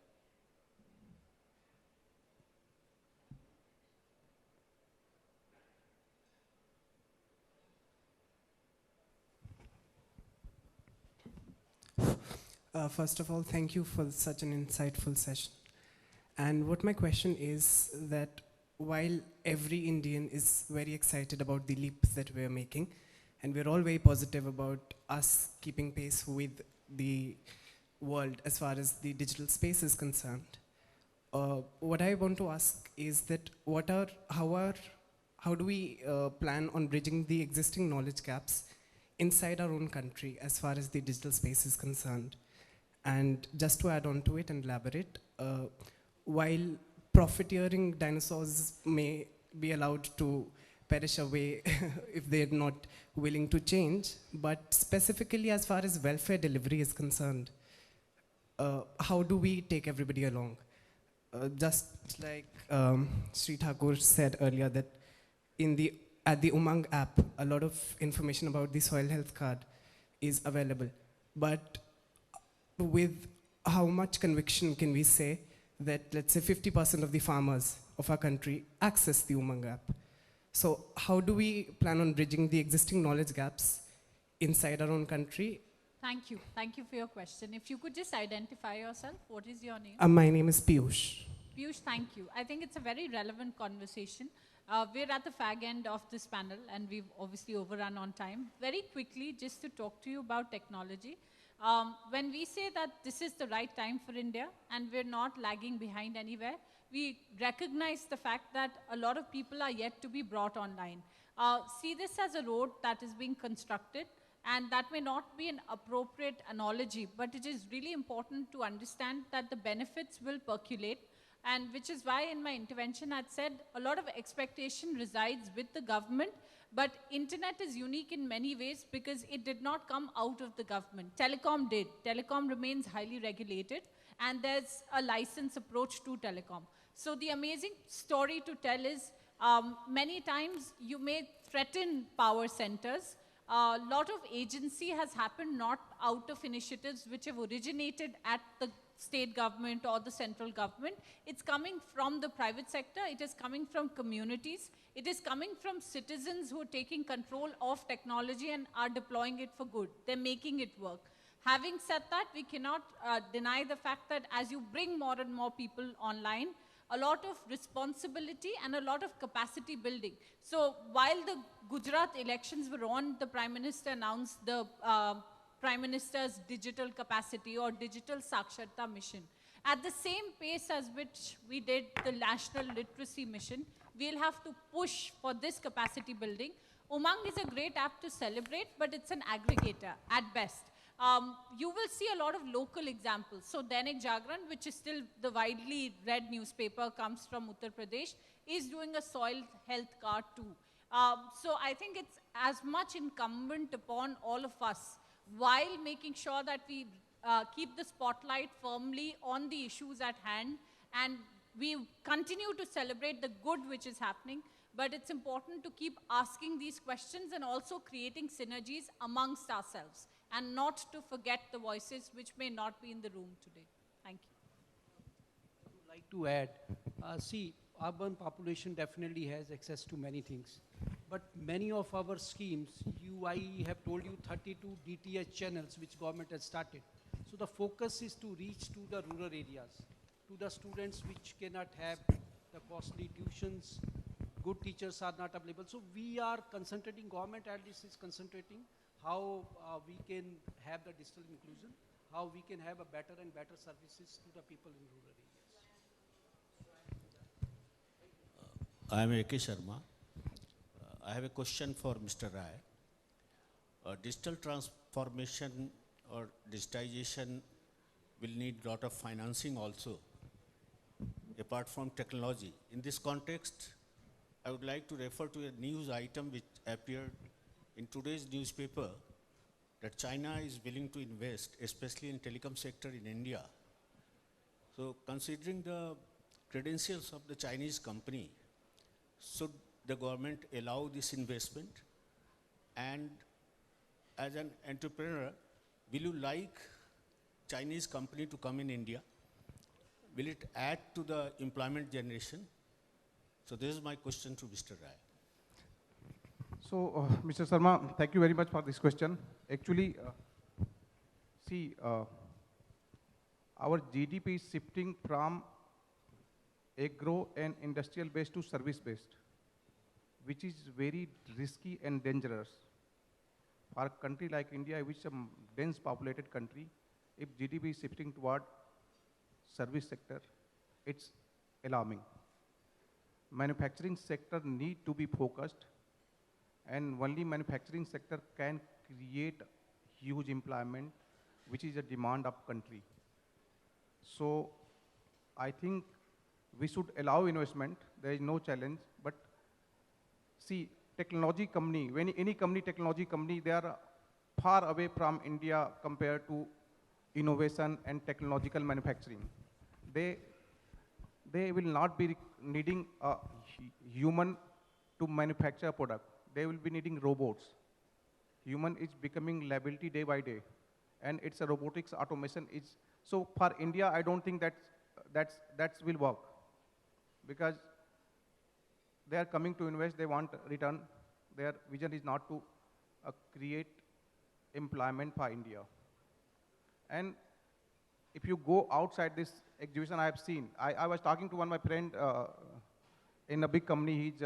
First of all, thank you for such an insightful session. And what my question is that while every Indian is very excited about the leaps that we're making, and we're all very positive about us keeping pace with the world as far as the digital space is concerned, what I want to ask is that how do we plan on bridging the existing knowledge gaps inside our own country as far as the digital space is concerned? And just to add on to it and elaborate, while profiteering dinosaurs may be allowed to perish away if they're not willing to change, but specifically as far as welfare delivery is concerned, how do we take everybody along? Just like Sri Thakur said earlier, that at the Umang app, a lot of information about the soil health card is available. But with how much conviction can we say that, let's say, 50% of the farmers of our country access the Umang app? So how do we plan on bridging the existing knowledge gaps inside our own country? Thank you. Thank you for your question. If you could just identify yourself, what is your name? My name is Piyush. Piyush, thank you. I think it's a very relevant conversation. We're at the fag end of this panel, and we've obviously overrun on time. Very quickly, just to talk to you about technology. When we say that this is the right time for India, and we're not lagging behind anywhere, we recognize the fact that a lot of people are yet to be brought online. See this as a road that is being constructed, and that may not be an appropriate analogy, but it is really important to understand that the benefits will percolate, and which is why in my intervention I'd said a lot of expectation resides with the government, but internet is unique in many ways because it did not come out of the government. Telecom did. Telecom remains highly regulated, and there's a license approach to telecom. So the amazing story to tell is many times you may threaten power centers. A lot of agency has happened not out of initiatives which have originated at the state government or the central government. It's coming from the private sector. It is coming from communities. It is coming from citizens who are taking control of technology and are deploying it for good. They're making it work. Having said that, we cannot deny the fact that as you bring more and more people online, a lot of responsibility and a lot of capacity building. So while the Gujarat elections were on, the Prime Minister announced the Prime Minister's digital capacity or digital Saksharta mission. At the same pace as which we did the National Literacy Mission, we'll have to push for this capacity building. Umang is a great app to celebrate, but it's an aggregator at best. You will see a lot of local examples. So Dainik Jagran, which is still the widely read newspaper, comes from Uttar Pradesh, is doing a soil health card too. So I think it's as much incumbent upon all of us, while making sure that we keep the spotlight firmly on the issues at hand, and we continue to celebrate the good which is happening, but it's important to keep asking these questions and also creating synergies amongst ourselves. and not to forget the voices which may not be in the room today. Thank you. I would like to add, see, urban population definitely has access to many things. But many of our schemes, I have told you 32 DTH channels which government has started. So the focus is to reach to the rural areas, to the students which cannot have the costly tuitions, good teachers are not available. So we are concentrating, government at least is concentrating how we can have the digital inclusion, how we can have a better and better services to the people in rural areas. I am A.K. Sharma. I have a question for Mr. Rai. Digital transformation or digitization will need a lot of financing also, apart from technology. In this context, I would like to refer to a news item which appeared in today's newspaper that China is willing to invest, especially in telecom sector in India. So considering the credentials of the Chinese company, should the government allow this investment? And as an entrepreneur, will you like Chinese company to come in India? Will it add to the employment generation? So this is my question to Mr. Rai. So, Mr. Sharma, thank you very much for this question. Actually, our GDP is shifting from agro and industrial based to service based, which is very risky and dangerous. For a country like India, which is a dense populated country, if GDP is shifting toward service sector, it's alarming. Manufacturing sector need to be focused, and only manufacturing sector can create huge employment, which is a demand of country. So I think we should allow investment. There is no challenge, but see, technology company, when any company, technology company, they are far away from India compared to innovation and technological manufacturing. They will not be needing a human to manufacture a product. They will be needing robots. Human is becoming liability day by day, and it's a robotics automation. So for India, I don't think that will work, because they are coming to invest, they want return. Their vision is not to create employment for India. And if you go outside this exhibition, I have seen, I was talking to one of my friend in a big company, he's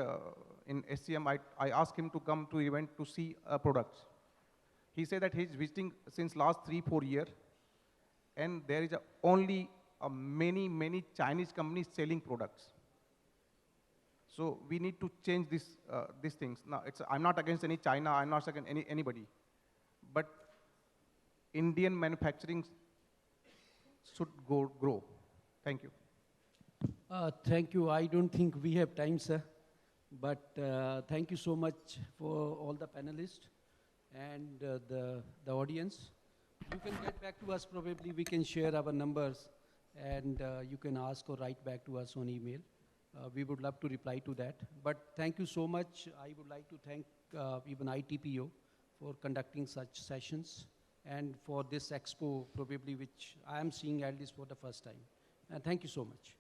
in SCM. I asked him to come to event to see products. He said that he's visiting since last 3-4 years, and there is only many Chinese companies selling products. So we need to change these things. Now, I'm not against any China, I'm not against anybody, but Indian manufacturing should grow. Thank you. Thank you. I don't think we have time, sir. But thank you so much for all the panelists and the audience. You can get back to us, probably we can share our numbers, and you can ask or write back to us on email. We would love to reply to that. But thank you so much. I would like to thank even ITPO for conducting such sessions, and for this expo, probably which I am seeing at least for the first time. Thank you so much.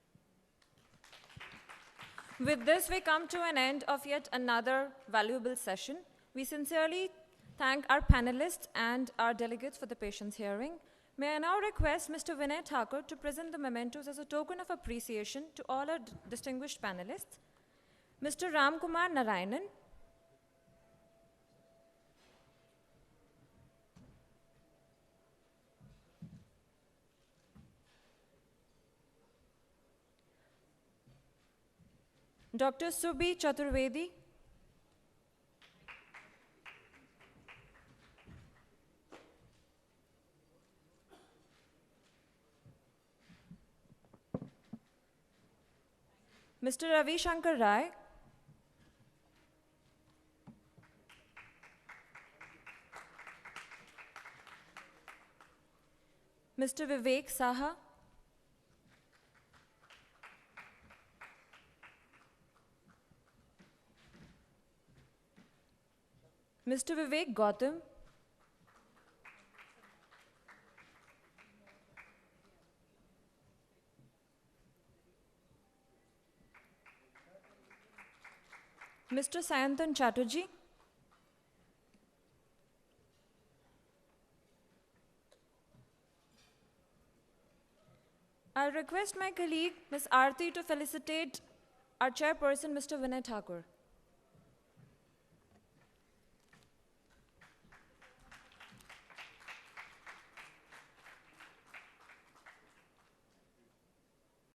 With this, we come to an end of yet another valuable session. We sincerely thank our panelists and our delegates for the patience hearing. May I now request Mr. Vinay Thakur to present the mementos as a token of appreciation to all our distinguished panelists. Mr. Ram Kumar Narayanan, Dr. Subhi Chaturvedi, Mr. Ravi Shankar Rai, Mr. Vivek Saha, Mr. Vivek Gautam, Mr. Sayantan Chatterjee. I'll request my colleague, Ms. Aarti, to felicitate our chairperson, Mr. Vinay Thakur.